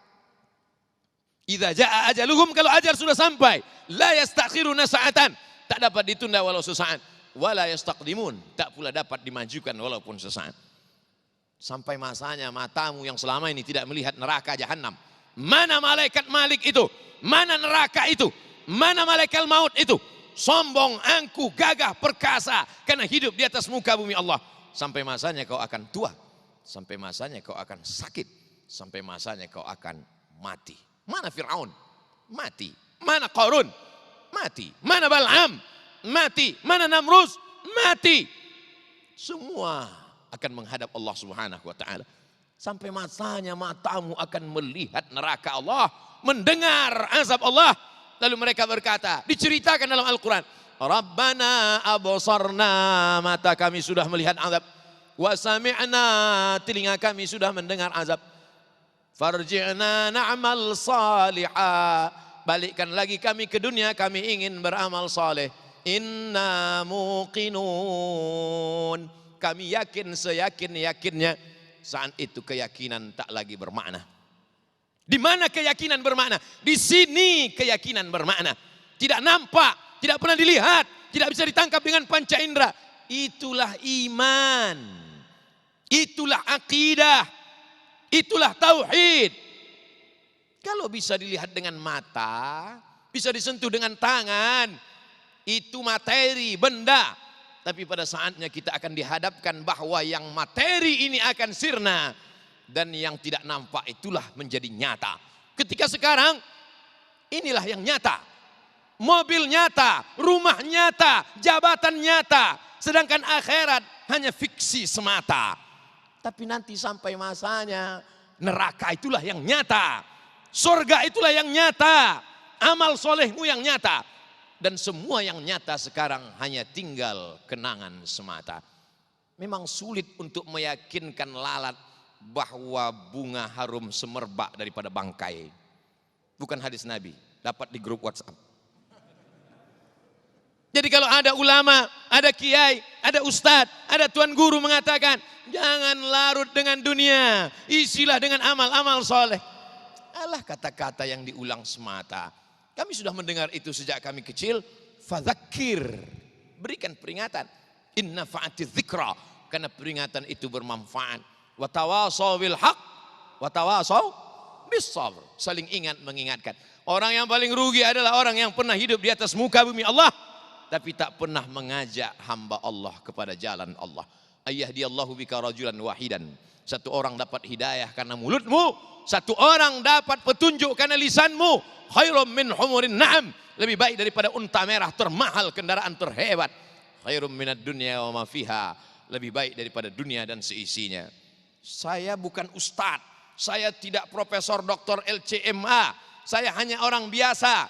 Idza jaa ajaluhum, kalau ajal sudah sampai, la yastakhiruna sa'atan, tak dapat ditunda walau sesaat, wala yastaqdimun, tak pula dapat dimajukan walaupun sesaat. Sampai masanya matamu yang selama ini tidak melihat neraka jahanam. Mana malaikat Malik itu? Mana neraka itu? Mana malaikat maut itu? Sombong, angkuh, gagah, perkasa karena hidup di atas muka bumi Allah. Sampai masanya kau akan tua. Sampai masanya kau akan sakit. Sampai masanya kau akan mati. Mana Fir'aun? Mati. Mana Qarun? Mati. Mana Bal'am? Mati. Mana Namrus? Mati. Semua akan menghadap Allah Subhanahu wa ta'ala. Sampai masanya matamu akan melihat neraka Allah, mendengar azab Allah. Lalu mereka berkata, diceritakan dalam Al-Quran, Rabbana absarna, mata kami sudah melihat azab. Wa sami'na, telinga kami sudah mendengar azab. Farji'na na'mal salihah, balikkan lagi kami ke dunia, kami ingin beramal saleh. Inna muqinun, kami yakin seyakin-yakinnya. Saat itu keyakinan tak lagi bermakna. Di mana keyakinan bermakna? Di sini keyakinan bermakna. Tidak nampak, tidak pernah dilihat, tidak bisa ditangkap dengan panca indera. Itulah iman. Itulah akidah. Itulah tauhid. Kalau bisa dilihat dengan mata, bisa disentuh dengan tangan, itu materi, benda. Tapi pada saatnya kita akan dihadapkan bahwa yang materi ini akan sirna dan yang tidak nampak itulah menjadi nyata. Ketika sekarang inilah yang nyata. Mobil nyata, rumah nyata, jabatan nyata. Sedangkan akhirat hanya fiksi semata. Tapi nanti sampai masanya neraka itulah yang nyata. Surga itulah yang nyata. Amal solehmu yang nyata. Dan semua yang nyata sekarang hanya tinggal kenangan semata. Memang sulit untuk meyakinkan lalat bahwa bunga harum semerbak daripada bangkai. Bukan hadis Nabi, dapat di grup WhatsApp. Jadi kalau ada ulama, ada kiai, ada ustadz, ada tuan guru mengatakan, jangan larut dengan dunia, isilah dengan amal-amal soleh. Alah kata-kata yang diulang semata. Kami sudah mendengar itu sejak kami kecil. Fadzakir, berikan peringatan. Inna fa'ati dzikra, karena peringatan itu bermanfaat. Wa tawasau bil haq, wa tawasau bis sabr, saling ingat mengingatkan. Orang yang paling rugi adalah orang yang pernah hidup di atas muka bumi Allah, tapi tak pernah mengajak hamba Allah kepada jalan Allah. Ayyahdiyallahu bika rajulan wahidan. Satu orang dapat hidayah karena mulutmu, satu orang dapat petunjuk karena lisanmu. Khairum min humurin na'am, lebih baik daripada unta merah termahal, kendaraan terhebat. Khairum minad dunya wa ma fiha, lebih baik daripada dunia dan seisinya. Saya bukan ustadz, saya tidak profesor doktor LCMA, saya hanya orang biasa.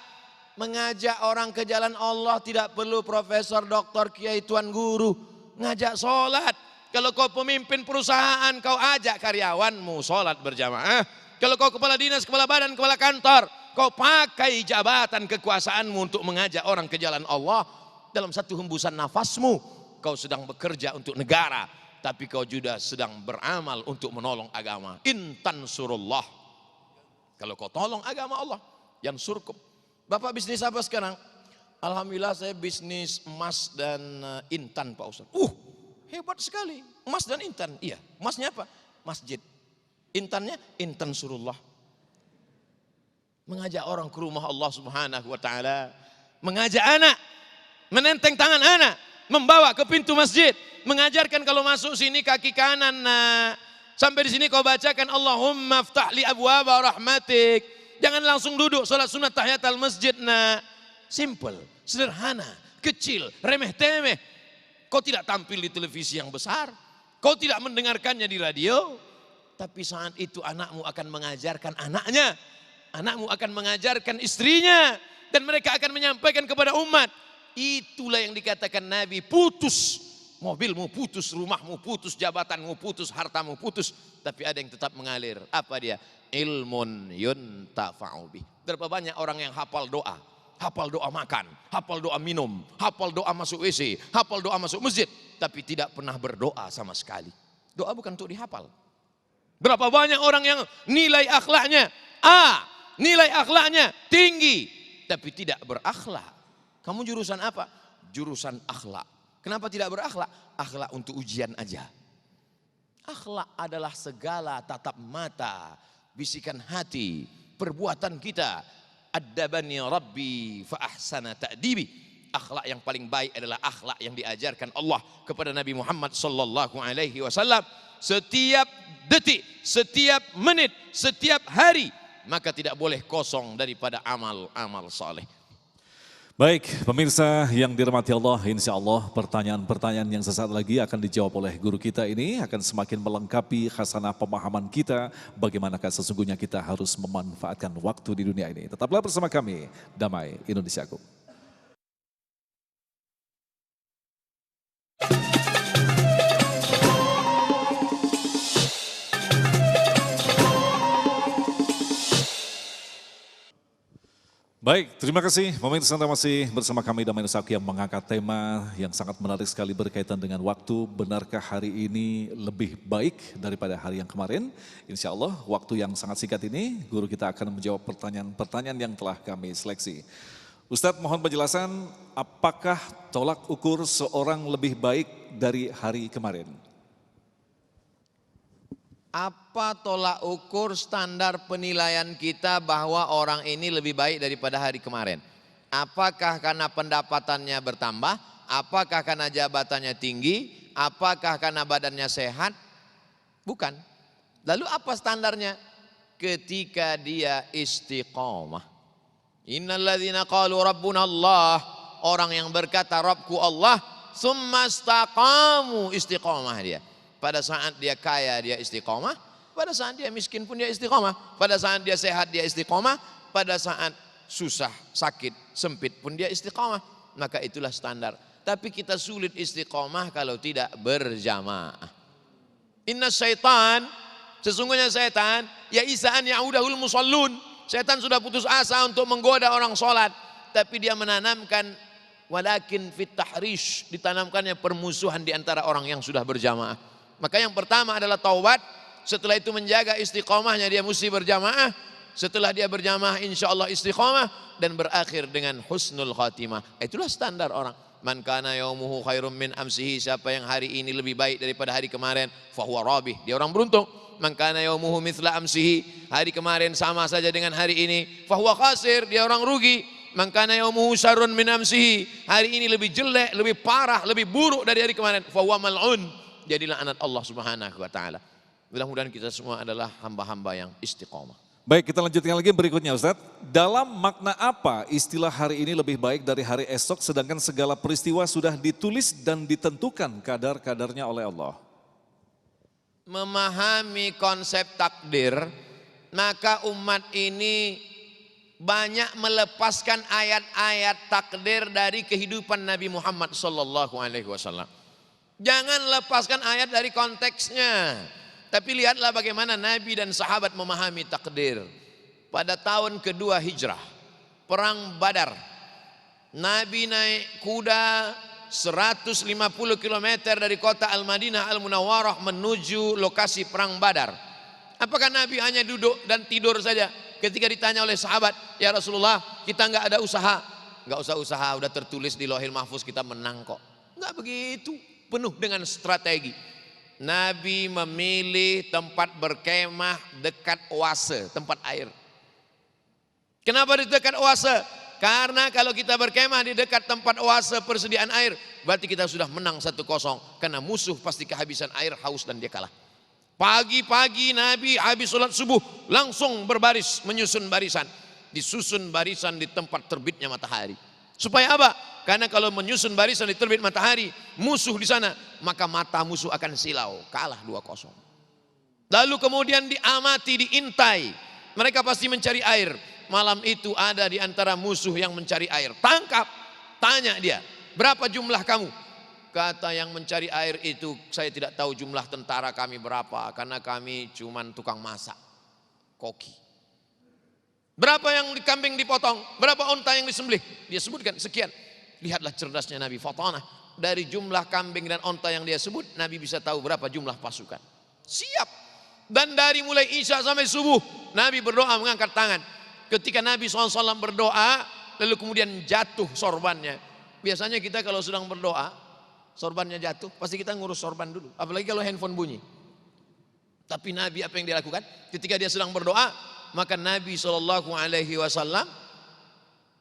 Mengajak orang ke jalan Allah tidak perlu profesor, doktor, kiai, tuan guru. Ngajak sholat. Kalau kau pemimpin perusahaan, kau ajak karyawanmu sholat berjamaah. Kalau kau kepala dinas, kepala badan, kepala kantor, kau pakai jabatan kekuasaanmu untuk mengajak orang ke jalan Allah. Dalam satu hembusan nafasmu kau sedang bekerja untuk negara, tapi kau juga sedang beramal untuk menolong agama. Intan surullah, kalau kau tolong agama Allah, yang surkum. Bapak bisnis apa sekarang? Alhamdulillah saya bisnis emas dan intan Pak Ustaz. Hebat sekali, emas dan intan. Iya, emasnya apa? Masjid. Intannya intan surullah. Mengajak orang ke rumah Allah Subhanahu wa taala, mengajak anak, menenteng tangan anak, membawa ke pintu masjid, mengajarkan kalau masuk sini kaki kanan nak. Sampai di sini kau bacakan Allahumma aftah li abwaaba rahmatik. Jangan langsung duduk salat sunat tahiyatul masjid nak. Simple, sederhana, kecil, remeh-temeh. Kau tidak tampil di televisi yang besar, kau tidak mendengarkannya di radio, tapi saat itu anakmu akan mengajarkan anaknya, anakmu akan mengajarkan istrinya, dan mereka akan menyampaikan kepada umat. Itulah yang dikatakan Nabi, putus mobilmu, putus rumahmu, putus jabatanmu, putus hartamu, putus, tapi ada yang tetap mengalir. Apa dia? Ilmun yuntafa'u bih. Berapa banyak orang yang hafal doa, hafal doa makan, hafal doa minum, hafal doa masuk WC, hafal doa masuk masjid, tapi tidak pernah berdoa sama sekali. Doa bukan untuk dihafal. Berapa banyak orang yang nilai akhlaknya A, nilai akhlaknya tinggi, tapi tidak berakhlak. Kamu jurusan apa? Jurusan akhlak. Kenapa tidak berakhlak? Akhlak untuk ujian aja. Akhlak adalah segala tatap mata, bisikan hati, perbuatan kita. Addabani Rabbi fa ahsana ta'dibi. Akhlak yang paling baik adalah akhlak yang diajarkan Allah kepada Nabi Muhammad sallallahu alaihi wasallam. Setiap detik, setiap menit, setiap hari, maka tidak boleh kosong daripada amal-amal saleh. Baik, pemirsa yang dirahmati Allah, insya Allah pertanyaan-pertanyaan yang sesaat lagi akan dijawab oleh guru kita ini akan semakin melengkapi khasanah pemahaman kita bagaimanakah sesungguhnya kita harus memanfaatkan waktu di dunia ini. Tetaplah bersama kami, Damai Indonesiaku. Baik, terima kasih pemirsa, Anda masih bersama kami Damai Indonesiaku yang mengangkat tema yang sangat menarik sekali berkaitan dengan waktu. Benarkah hari ini lebih baik daripada hari yang kemarin? Insya Allah waktu yang sangat singkat ini guru kita akan menjawab pertanyaan-pertanyaan yang telah kami seleksi. Ustadz, mohon penjelasan, apakah tolak ukur seorang lebih baik dari hari kemarin? Apa tolak ukur standar penilaian kita bahwa orang ini lebih baik daripada hari kemarin? Apakah karena pendapatannya bertambah? Apakah karena jabatannya tinggi? Apakah karena badannya sehat? Bukan. Lalu apa standarnya? Ketika dia istiqamah. Innalladzina qalu rabbuna Allah. Orang yang berkata Rabbku Allah, summa istaqamu, istiqamah dia. Pada saat dia kaya dia istiqomah, pada saat dia miskin pun dia istiqomah, pada saat dia sehat dia istiqomah, pada saat susah, sakit, sempit pun dia istiqomah. Maka itulah standar. Tapi kita sulit istiqomah kalau tidak berjamaah. Inna syaitan, sesungguhnya syaitan, ya isa'an ya'udahul musallun. Syaitan sudah putus asa untuk menggoda orang sholat, tapi dia menanamkan walakin fit tahrish, ditanamkannya permusuhan di antara orang yang sudah berjamaah. Maka yang pertama adalah taubat, setelah itu menjaga istiqomahnya, dia mesti berjamaah, setelah dia berjamaah insya Allah istiqomah, dan berakhir dengan husnul khatimah. Itulah standar orang. Man kana yaumuhu khairum min amsihi, siapa yang hari ini lebih baik daripada hari kemarin, fahuwa rabih, dia orang beruntung. Man kana yaumuhu mithla amsihi, hari kemarin sama saja dengan hari ini, fahuwa khasir, dia orang rugi. Man kana yaumuhu syarrun min amsihi, hari ini lebih jelek, lebih parah, lebih buruk dari hari kemarin, fahuwa mal'un, jadilah anak Allah Subhanahu wa taala. Mudah-mudahan kita semua adalah hamba-hamba yang istiqomah. Baik, kita lanjutkan lagi berikutnya Ustadz. Dalam makna apa istilah hari ini lebih baik dari hari esok sedangkan segala peristiwa sudah ditulis dan ditentukan kadar-kadarnya oleh Allah? Memahami konsep takdir, maka umat ini banyak melepaskan ayat-ayat takdir dari kehidupan Nabi Muhammad sallallahu alaihi wasallam. Jangan lepaskan ayat dari konteksnya, tapi lihatlah bagaimana Nabi dan sahabat memahami takdir. pada tahun kedua hijrah, perang Badar. Nabi naik kuda 150 km dari kota Al-Madinah Al-Munawwarah menuju lokasi perang Badar. Apakah Nabi hanya duduk dan tidur saja? Ketika ditanya oleh sahabat, ya Rasulullah, kita nggak ada usaha. Nggak usah usaha, udah tertulis di Lauhil Mahfuz kita menang kok. Nggak begitu, penuh dengan strategi. Nabi memilih tempat berkemah dekat oase, tempat air. Kenapa di dekat oase? Karena kalau kita berkemah di dekat tempat oase persediaan air, berarti kita sudah menang 1-0. Karena musuh pasti kehabisan air, haus dan dia kalah. Pagi-pagi Nabi habis sholat subuh langsung berbaris, menyusun barisan. Disusun barisan di tempat terbitnya matahari. Supaya apa? Karena kalau menyusun barisan di terbit matahari, musuh di sana, maka mata musuh akan silau, kalah 2-0. Lalu kemudian diamati, diintai. Mereka pasti mencari air. Malam itu ada di antara musuh yang mencari air. Tangkap, tanya dia, berapa jumlah kamu? Kata yang mencari air itu, saya tidak tahu jumlah tentara kami berapa, karena kami cuman tukang masak, koki. Berapa yang kambing dipotong? Berapa onta yang disembelih? Dia sebutkan sekian. Lihatlah cerdasnya Nabi Fatanah. Dari jumlah kambing dan onta yang dia sebut, Nabi bisa tahu berapa jumlah pasukan. Siap. Dan dari mulai Isya sampai subuh, Nabi berdoa mengangkat tangan. Ketika Nabi SAW berdoa, lalu kemudian jatuh sorbannya. Biasanya kita kalau sedang berdoa, sorbannya jatuh, pasti kita ngurus sorban dulu. Apalagi kalau handphone bunyi. Tapi Nabi apa yang dia lakukan? Ketika dia sedang berdoa, maka Nabi SAW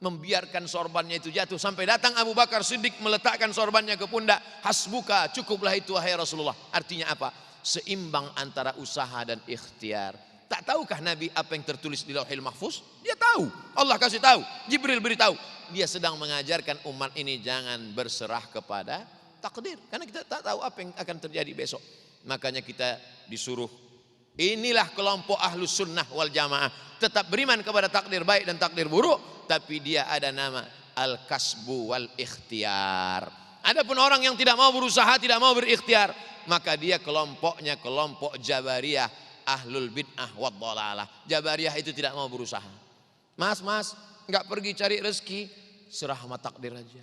membiarkan sorbannya itu jatuh. Sampai datang Abu Bakar Siddiq meletakkan sorbannya ke pundak. Hasbuka, cukuplah itu wahai Rasulullah. Artinya apa? Seimbang antara usaha dan ikhtiar. Tak tahukah Nabi apa yang tertulis di Lauhil Mahfuz? Dia tahu. Allah kasih tahu. Jibril beritahu. Dia sedang mengajarkan umat ini jangan berserah kepada takdir. Karena kita tak tahu apa yang akan terjadi besok. Makanya kita disuruh. Inilah kelompok ahlus sunnah wal jamaah. Tetap beriman kepada takdir baik dan takdir buruk. Tapi dia ada nama al-kasbu wal ikhtiar. Adapun orang yang tidak mau berusaha, tidak mau berikhtiar, maka dia kelompoknya kelompok Jabariyah. Ahlul bid'ah wad dhalalah. Jabariyah itu tidak mau berusaha. Mas, nggak pergi cari rezeki, serah sama takdir aja.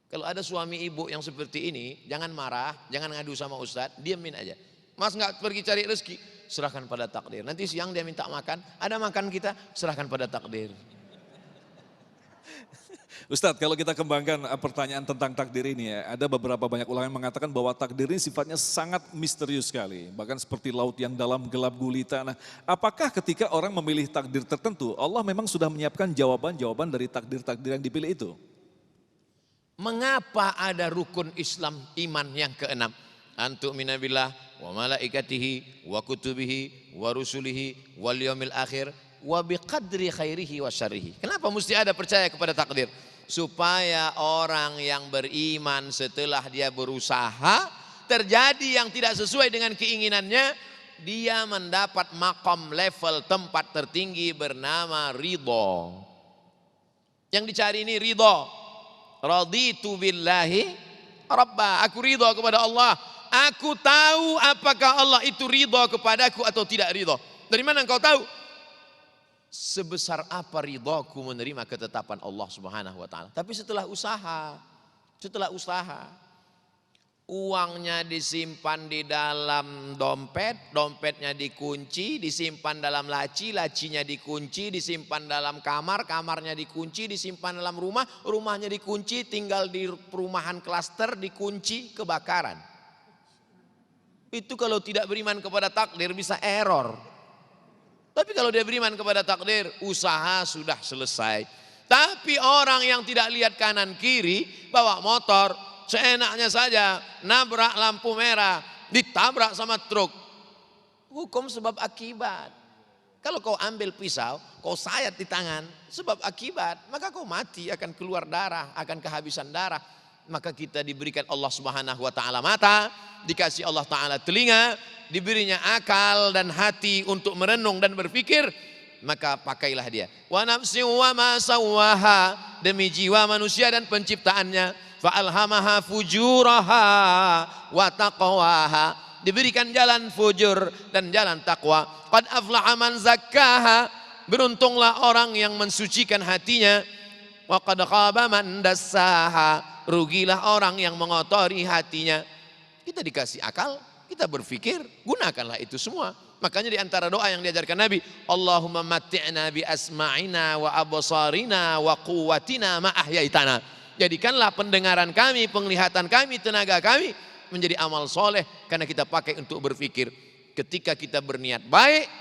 Kalau ada suami ibu yang seperti ini, jangan marah, jangan ngadu sama ustadz, diamin aja. Mas nggak pergi cari rezeki, serahkan pada takdir. Nanti siang dia minta makan, ada makan kita, serahkan pada takdir. Ustadz, kalau kita kembangkan pertanyaan tentang takdir ini ya, ada beberapa banyak ulama yang mengatakan bahwa takdir ini sifatnya sangat misterius sekali. Bahkan seperti laut yang dalam gelap gulita. Nah, apakah ketika orang memilih takdir tertentu, Allah memang sudah menyiapkan jawaban-jawaban dari takdir-takdir yang dipilih itu? Mengapa ada rukun Islam iman yang keenam? Antu'mina billah wa malaikatihi wa kutubihi wa rusulihi wal yaumil akhir wa biqadri khairihi wa syarrihi. Kenapa mesti ada percaya kepada takdir? Supaya orang yang beriman setelah dia berusaha, terjadi yang tidak sesuai dengan keinginannya, dia mendapat makom level tempat tertinggi bernama ridho. Yang dicari ini ridho. Raditu billahi rabba. Aku ridho kepada Allah. Aku tahu apakah Allah itu ridho kepadaku atau tidak ridho. Dari mana engkau tahu? Sebesar apa ridhoku menerima ketetapan Allah Subhanahu wa taala. Tapi setelah usaha, uangnya disimpan di dalam dompet, dompetnya dikunci, disimpan dalam laci, lacinya dikunci, disimpan dalam kamar, kamarnya dikunci, disimpan dalam rumah, rumahnya dikunci, tinggal di perumahan klaster dikunci, kebakaran. Itu kalau tidak beriman kepada takdir bisa error. Tapi kalau dia beriman kepada takdir, usaha sudah selesai. Tapi orang yang tidak lihat kanan kiri, bawa motor, seenaknya saja, nabrak lampu merah, ditabrak sama truk. Hukum sebab akibat. Kalau kau ambil pisau, kau sayat di tangan, sebab akibat, maka kau mati, akan keluar darah, akan kehabisan darah. Maka kita diberikan Allah Subhanahu wa taala mata, dikasih Allah taala telinga, diberinya akal dan hati untuk merenung dan berpikir, maka pakailah dia. Wa nafsin wa ma sawwaha, demi jiwa manusia dan penciptaannya, fa alhamaha fujuraha wa taqwaha, diberikan jalan fujur dan jalan takwa. Qad aflaha man zakkaha, Beruntunglah orang yang mensucikan hatinya. Wa qad khaba man dassaha. Rugilah orang yang mengotori hatinya. Kita dikasih akal, kita berpikir, gunakanlah itu semua. Makanya di antara doa yang diajarkan Nabi, Allahumma matti'na bi asma'ina wa absarina wa quwwatina ma ahyaitana. Jadikanlah pendengaran kami, penglihatan kami, tenaga kami menjadi amal soleh karena kita pakai untuk berpikir. Ketika kita berniat baik,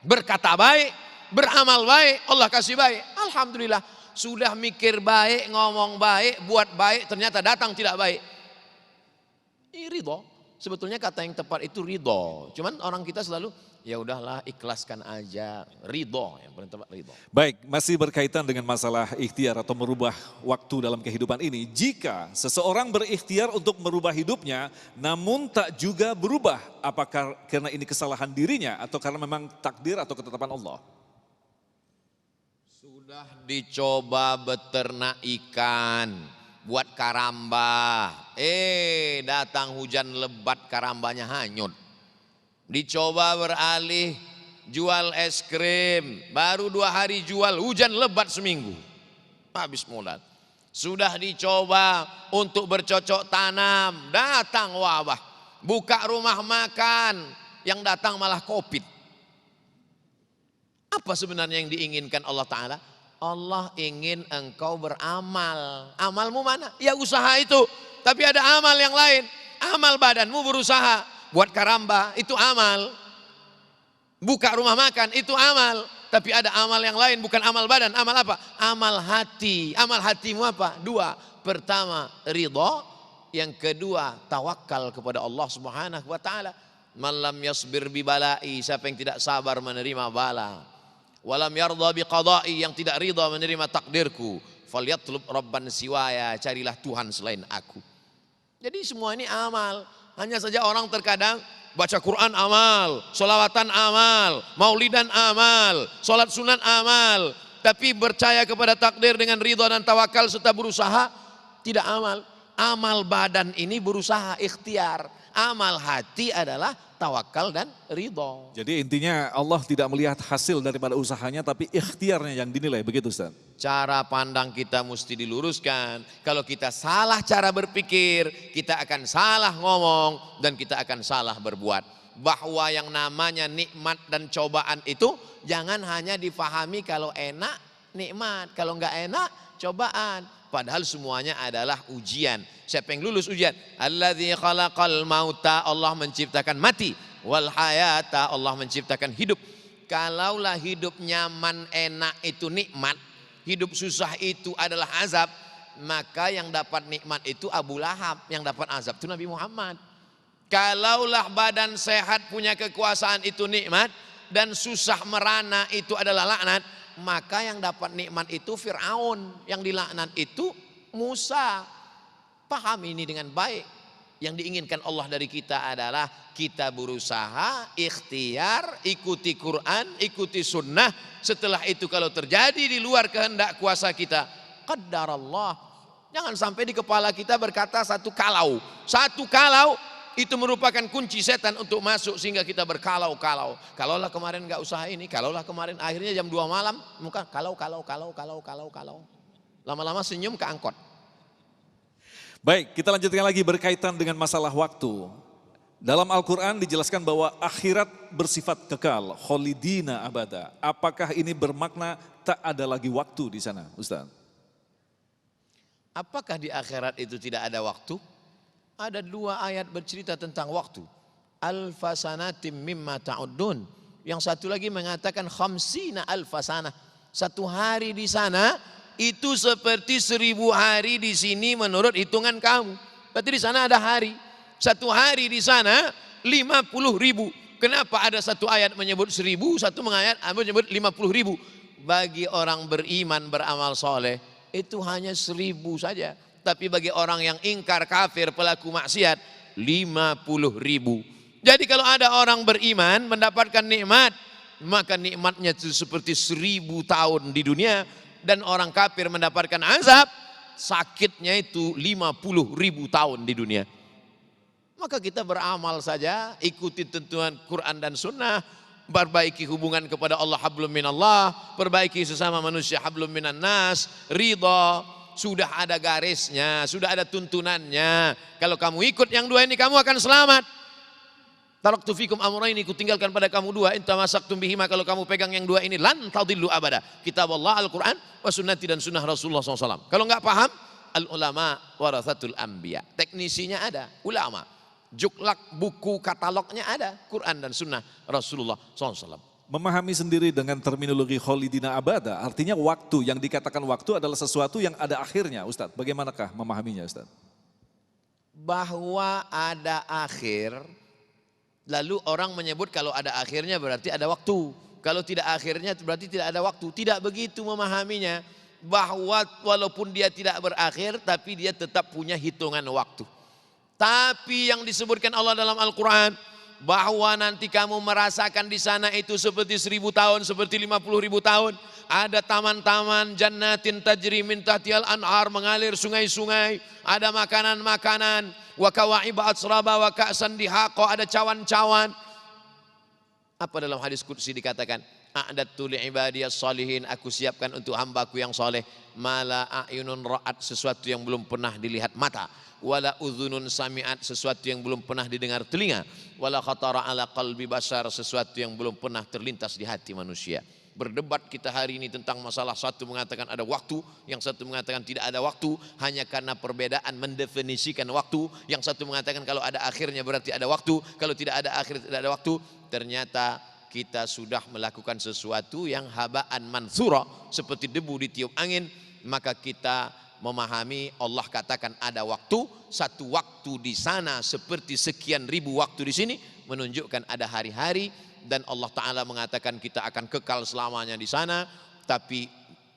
berkata baik, beramal baik, Allah kasih baik. Alhamdulillah, sudah mikir baik, ngomong baik, buat baik, ternyata datang tidak baik. Ini ridho. Sebetulnya kata yang tepat itu ridho. Cuman orang kita selalu, ya udahlah ikhlaskan aja. Ridho, yang paling tepat ridho. Baik, masih berkaitan dengan masalah ikhtiar atau merubah waktu dalam kehidupan ini. Jika seseorang berikhtiar untuk merubah hidupnya, namun tak juga berubah, apakah karena ini kesalahan dirinya atau karena memang takdir atau ketetapan Allah? Sudah dicoba beternak ikan, buat karamba. Datang hujan lebat, karambanya hanyut. Dicoba beralih jual es krim, baru 2 hari jual, hujan lebat seminggu, habis modal. Sudah dicoba untuk bercocok tanam, datang wabah. Buka rumah makan, yang datang malah COVID. Apa sebenarnya yang diinginkan Allah Ta'ala? Allah ingin engkau beramal. Amalmu mana? Ya usaha itu. Tapi ada amal yang lain. Amal badanmu berusaha. Buat karamba, itu amal. Buka rumah makan, itu amal. Tapi ada amal yang lain, bukan amal badan. Amal apa? Amal hati. Amal hatimu apa? 2. Pertama, ridho. Yang kedua, tawakal kepada Allah Subhanahu wa Ta'ala. Man lam yasbir bi balai, siapa yang tidak sabar menerima bala. Walam yardha bi qada'i, yang tidak ridha menerima takdirku. Falyatlub rabban siwaya, carilah Tuhan selain aku. Jadi semua ini amal. Hanya saja orang terkadang baca Quran amal, sholawatan amal, maulidan amal, sholat sunat amal. Tapi percaya kepada takdir dengan ridha dan tawakal serta berusaha, tidak amal. Amal badan ini berusaha, ikhtiar. Amal hati adalah tawakal dan ridho. Jadi intinya Allah tidak melihat hasil daripada usahanya, tapi ikhtiarnya yang dinilai, begitu Ustaz? Cara pandang kita mesti diluruskan. Kalau kita salah cara berpikir, kita akan salah ngomong dan kita akan salah berbuat. Bahwa yang namanya nikmat dan cobaan itu jangan hanya difahami kalau enak nikmat, kalau enggak enak cobaan. Padahal semuanya adalah ujian. Siapa yang lulus ujian? Alladzi khalaqal mauta, Allah menciptakan mati. Wal hayata, Allah menciptakan hidup. Kalaulah hidup nyaman enak itu nikmat, hidup susah itu adalah azab, maka yang dapat nikmat itu Abu Lahab, yang dapat azab itu Nabi Muhammad. Kalaulah badan sehat punya kekuasaan itu nikmat, dan susah merana itu adalah laknat, maka yang dapat nikmat itu Fir'aun, yang dilaknat itu Musa. Paham ini dengan baik. Yang diinginkan Allah dari kita adalah kita berusaha, ikhtiar, ikuti Quran, ikuti sunnah. Setelah itu kalau terjadi di luar kehendak kuasa kita, qaddarallah. Jangan sampai di kepala kita berkata satu kalau. Satu kalau itu merupakan kunci setan untuk masuk sehingga kita berkalau-kalau. Kalaulah kemarin nggak usaha ini, kalaulah kemarin akhirnya jam 2 malam, muka kalau. Lama-lama senyum ke angkot. Baik, kita lanjutkan lagi berkaitan dengan masalah waktu. Dalam Al-Quran dijelaskan bahwa akhirat bersifat kekal, kholidina abada. Apakah ini bermakna tak ada lagi waktu di sana, Ustaz? Apakah di akhirat itu tidak ada waktu? Ada 2 ayat bercerita tentang waktu. Alfasanatim mimma ta'uddun. Yang satu lagi mengatakan khamsina alfasanah. 1 hari di sana itu seperti 1000 hari di sini menurut hitungan kamu. Berarti di sana ada hari. 1 hari di sana 50.000. Kenapa ada 1 ayat menyebut 1000, 1 ayat menyebut 50.000? Bagi orang beriman beramal soleh itu hanya 1000 saja. Tapi bagi orang yang ingkar kafir pelaku maksiat 50.000. Jadi kalau ada orang beriman mendapatkan nikmat, maka nikmatnya itu seperti 1000 tahun di dunia. Dan orang kafir mendapatkan azab, sakitnya itu 50.000 tahun di dunia. Maka kita beramal saja, ikuti tentuan Quran dan Sunnah, perbaiki hubungan kepada Allah hablum minallah, perbaiki sesama manusia hablum minan nas, ridha. Sudah ada garisnya, sudah ada tuntunannya. Kalau kamu ikut yang dua ini kamu akan selamat. Taraktu fikum amrayni, ku tinggalkan pada kamu dua, in tamassaktum bihima, kalau kamu pegang yang dua ini lan tadillu abada. Kitab Allah Al-Quran wa sunnati, dan sunnah Rasulullah SAW. Kalau nggak paham, al ulama warathatul anbiya. Teknisinya ada, ulama. Juklak buku katalognya ada, Quran dan sunnah Rasulullah SAW. Memahami sendiri dengan terminologi kholidina abada, artinya waktu, yang dikatakan waktu adalah sesuatu yang ada akhirnya, Ustadz. Bagaimanakah memahaminya, Ustadz? Bahwa ada akhir, lalu orang menyebut kalau ada akhirnya berarti ada waktu. Kalau tidak akhirnya berarti tidak ada waktu. Tidak begitu memahaminya. Bahwa walaupun dia tidak berakhir, tapi dia tetap punya hitungan waktu. Tapi yang disebutkan Allah dalam Al-Quran, bahwa nanti kamu merasakan di sana itu seperti 1000 tahun, seperti 50.000 tahun. Ada taman-taman, jannatin tajri min tahtihal anhar, mengalir sungai-sungai. Ada makanan-makanan, wa kawa'iba atsraba wa ka'san dihaqa, ada cawan-cawan. Apa dalam hadis qudsi dikatakan? A'dattu li'ibadiyas salihin, aku siapkan untuk hambaku yang soleh. Mala a'yunun ra'at, sesuatu yang belum pernah dilihat mata. Wala udhunun sami'at, sesuatu yang belum pernah didengar telinga. Wala khatara ala qalbi basar, sesuatu yang belum pernah terlintas di hati manusia. Berdebat kita hari ini tentang masalah, satu mengatakan ada waktu, yang satu mengatakan tidak ada waktu, hanya karena perbedaan mendefinisikan waktu. Yang satu mengatakan kalau ada akhirnya berarti ada waktu, kalau tidak ada akhir tidak ada waktu. Ternyata kita sudah melakukan sesuatu yang habaan mansura, seperti debu ditiup angin. Maka kita memahami Allah katakan ada waktu, satu waktu di sana seperti sekian ribu waktu di sini, menunjukkan ada hari-hari. Dan Allah Ta'ala mengatakan kita akan kekal selamanya di sana. Tapi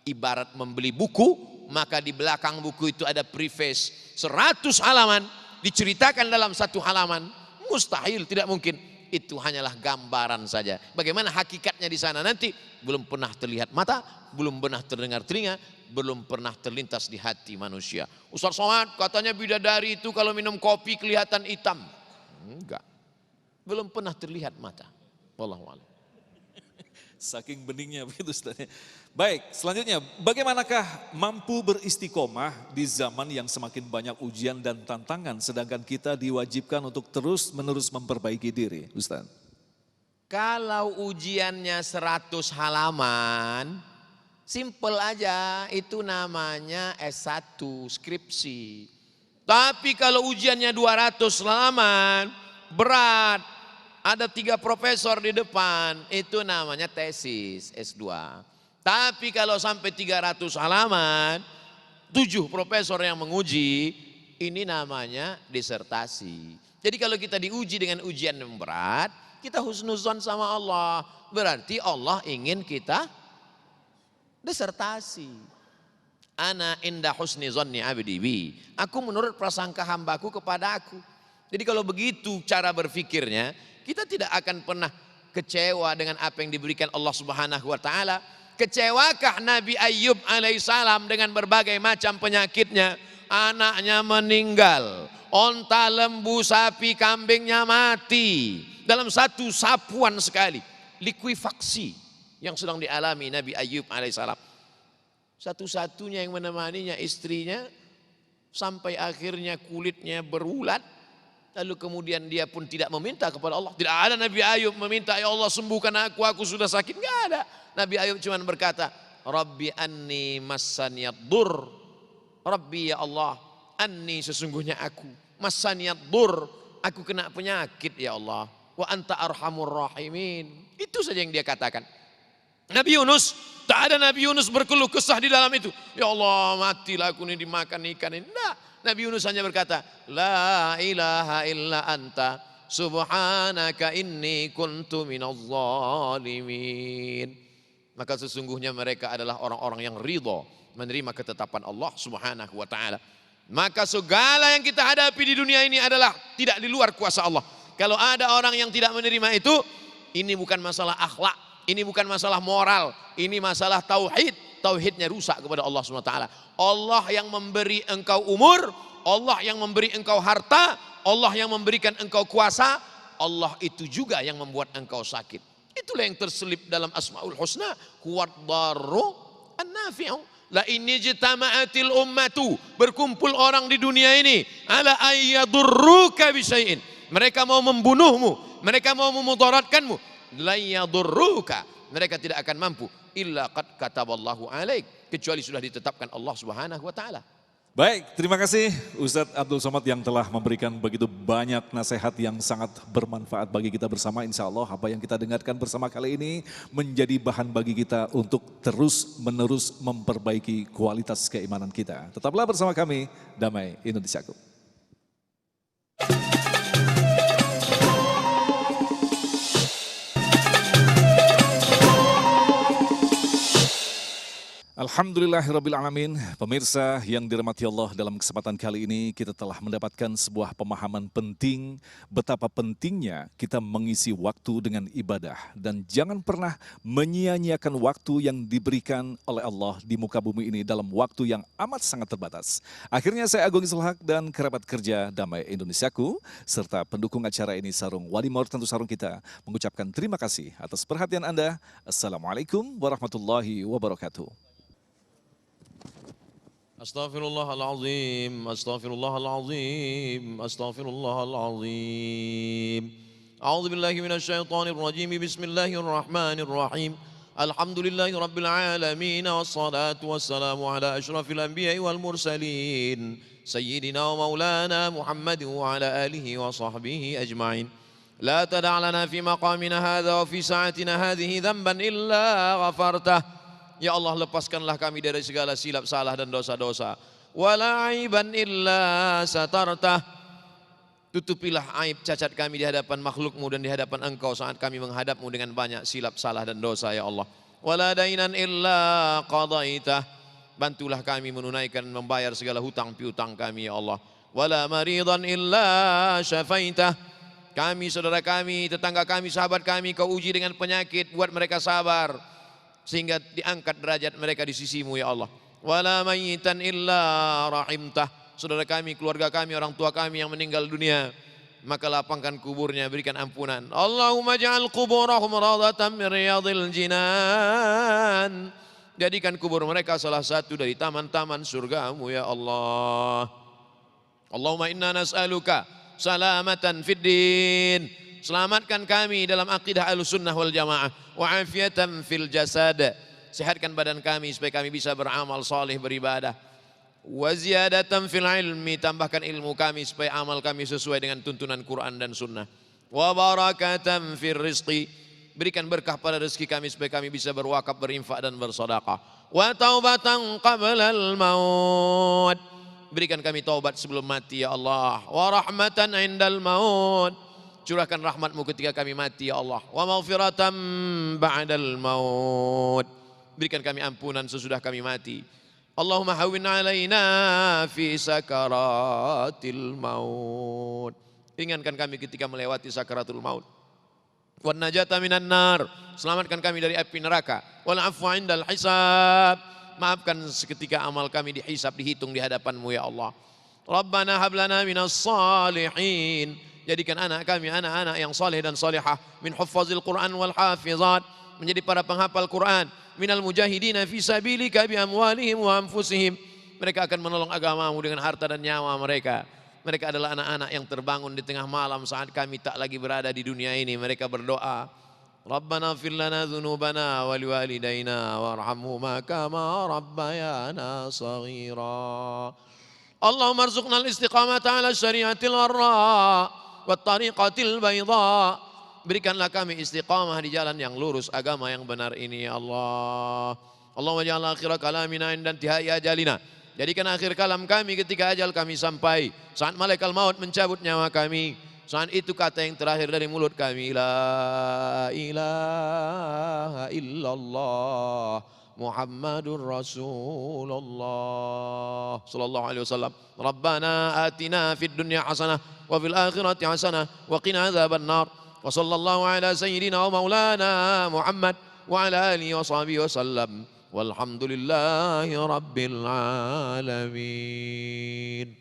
ibarat membeli buku, maka di belakang buku itu ada preface 100 halaman, diceritakan dalam satu halaman. Mustahil, tidak mungkin. Itu hanyalah gambaran saja. Bagaimana hakikatnya di sana nanti belum pernah terlihat mata, belum pernah terdengar telinga, belum pernah terlintas di hati manusia. Ustaz Somad katanya bidadari itu kalau minum kopi kelihatan hitam. Enggak. Belum pernah terlihat mata. Wallahu a'lam. Saking beningnya begitu, Ustaz. Baik, selanjutnya bagaimanakah mampu beristiqomah di zaman yang semakin banyak ujian dan tantangan, sedangkan kita diwajibkan untuk terus-menerus memperbaiki diri, Ustaz? Kalau ujiannya 100 halaman, simple aja, itu namanya S1, skripsi. Tapi kalau ujiannya 200 halaman, berat, ada 3 profesor di depan, itu namanya tesis S2. Tapi kalau sampai 300 halaman, 7 profesor yang menguji, ini namanya disertasi. Jadi kalau kita diuji dengan ujian yang berat, kita husnuzon sama Allah. Berarti Allah ingin kita disertasi. Ana inda husni zonni abdi bi. Aku menurut prasangka hambaku kepada aku. Jadi kalau begitu cara berfikirnya, kita tidak akan pernah kecewa dengan apa yang diberikan Allah Subhanahu wa taala. Kecewakah Nabi Ayyub alaihissalam dengan berbagai macam penyakitnya? Anaknya meninggal, onta, lembu, sapi, kambingnya mati dalam satu sapuan sekali. Likuifaksi yang sedang dialami Nabi Ayyub alaihissalam. Satu-satunya yang menemaninya istrinya, sampai akhirnya kulitnya berulat. Lalu kemudian dia pun tidak meminta kepada Allah. Tidak ada Nabi Ayub meminta, ya Allah sembuhkan aku sudah sakit. Enggak ada. Nabi Ayub cuma berkata, Rabbi anni massaniyad dur. Rabbi ya Allah, anni sesungguhnya aku, massaniyad dur, aku kena penyakit ya Allah. Wa anta arhamur rahimin. Itu saja yang dia katakan. Nabi Yunus, tak ada Nabi Yunus berkeluh kesah di dalam itu. Ya Allah matilah aku ini dimakan ikan ini. Enggak. Nabi Yunus hanya berkata, La ilaha illa anta, subhanaka inni kuntu minaz zalimin. Maka sesungguhnya mereka adalah orang-orang yang ridho menerima ketetapan Allah Subhanahu wa taala. Maka segala yang kita hadapi di dunia ini adalah tidak di luar kuasa Allah. Kalau ada orang yang tidak menerima itu, ini bukan masalah akhlak, ini bukan masalah moral, ini masalah tauhid. Tauhidnya rusak kepada Allah SWT. Allah yang memberi engkau umur, Allah yang memberi engkau harta, Allah yang memberikan engkau kuasa, Allah itu juga yang membuat engkau sakit. Itulah yang terselip dalam Asmaul Husna, huwad darru an-nafi'u. La inni jitama'atil ummatu, berkumpul orang di dunia ini, ala ayyadurruka bisyai'in. Mereka mau membunuhmu, mereka mau memudaratkanmu. La yadurruka, mereka tidak akan mampu illa qad kataballahu alaik, kecuali sudah ditetapkan Allah Subhanahu wa taala. Baik, terima kasih Ustadz Abdul Somad yang telah memberikan begitu banyak nasihat yang sangat bermanfaat bagi kita bersama. Insya Allah apa yang kita dengarkan bersama kali ini menjadi bahan bagi kita untuk terus menerus memperbaiki kualitas keimanan kita. Tetaplah bersama kami, Damai Indonesiaku. Alhamdulillahirrabbilalamin. Pemirsa yang dirahmati Allah, dalam kesempatan kali ini kita telah mendapatkan sebuah pemahaman penting betapa pentingnya kita mengisi waktu dengan ibadah. Dan jangan pernah menyia-nyiakan waktu yang diberikan oleh Allah di muka bumi ini dalam waktu yang amat sangat terbatas. Akhirnya saya Agung Islhaq dan kerabat kerja Damai Indonesiaku serta pendukung acara ini Sarung Walimor, tentu sarung kita, mengucapkan terima kasih atas perhatian Anda. Assalamualaikum warahmatullahi wabarakatuh. Astaghfirullahalazim, astaghfirullahalazim, astaghfirullahalazim. A'udzu billahi minasyaitonir rajim. Bismillahirrahmanirrahim. Alhamdulillahi rabbil alamin, wassalatu wassalamu ala asyrafil anbiya'i wal mursalin, sayyidina wa maulana Muhammad wa ala alihi wa sahbihi ajma'in. La tada' lana fi maqamina hadha wa fi sa'atina hadhihi dhanban illa ghafartah. Ya Allah, lepaskanlah kami dari segala silap salah dan dosa-dosa. Wala aiban illa satartah. Tutupilah aib cacat kami di hadapan makhlukmu dan di hadapan Engkau saat kami menghadapmu dengan banyak silap salah dan dosa, ya Allah. Wala dainan illa qadaitah. Bantulah kami menunaikan membayar segala hutang piutang kami, ya Allah. Wala maridan illa syafaitah. Kami, saudara kami, tetangga kami, sahabat kami, Kau uji dengan penyakit, buat mereka sabar sehingga diangkat derajat mereka di sisimu, ya Allah. Wala mayyitan illa rahimtah. Saudara kami, keluarga kami, orang tua kami yang meninggal dunia, maka lapangkan kuburnya, berikan ampunan. Allahumma ja'al kuburahum radatan min riyadil jinan. Jadikan kubur mereka salah satu dari taman-taman surgamu, ya Allah. Allahumma inna nas'aluka salamatan fid din. Selamatkan kami dalam akidah Ahlussunnah wal Jamaah, wa afiatan fil jasad. Sehatkan badan kami supaya kami bisa beramal saleh, beribadah. Wa ziyadatan fil ilmi, tambahkan ilmu kami supaya amal kami sesuai dengan tuntunan Quran dan Sunnah. Wa barakatan fil rizqi, berikan berkah pada rezeki kami supaya kami bisa berwakaf, berinfak dan bersedekah. Wa taubatan qablal maut, berikan kami taubat sebelum mati, ya Allah. Wa rahmatan indal maut, curahkan rahmatmu ketika kami mati, ya Allah. Wa maghfiratan ba'dal maut, berikan kami ampunan sesudah kami mati. Allahumma hawwin alaina fi sakaratil maut, ringankan kami ketika melewati sakaratul maut. Wan najata minan nar, selamatkan kami dari api neraka. Wal afwa indal hisab, maafkan seketika amal kami dihisab, dihitung di hadapan-Mu, ya Allah. Rabbana hab lana minas salihin, jadikan anak kami anak-anak yang saleh dan salihah, min huffazil Quran wal hafizat, menjadi para penghafal Quran, minal mujahidina fi sabilika bi amwalihim wa anfusihim, mereka akan menolong agamamu dengan harta dan nyawa mereka. Mereka adalah anak-anak yang terbangun di tengah malam saat kami tak lagi berada di dunia ini. Mereka berdoa, Rabbana ighfir lana dzunubana wa liwalidayna warhamhuma kama rabbayana shaghira. Allahumma arzuqna al-istiqamata ala syariatil warra wa tariqatil bayda, berikanlah kami istiqamah di jalan yang lurus, agama yang benar ini, ya Allah. Allahumma ja'al akhira kalamina inda intihai ajalina, jadikan akhir kalam kami ketika ajal kami sampai, saat malaikat maut mencabut nyawa kami, saat itu kata yang terakhir dari mulut kami, la ilaha illallah Muhammadur Rasulullah sallallahu alaihi wasallam. Rabbana atina fid dunya hasanah wa fil akhirati hasanah wa qina adzaban nar. Wa sallallahu ala sayyidina wa maulana Muhammad wa ala alihi wa sahbihi wasallam. Walhamdulillahi rabbil alamin.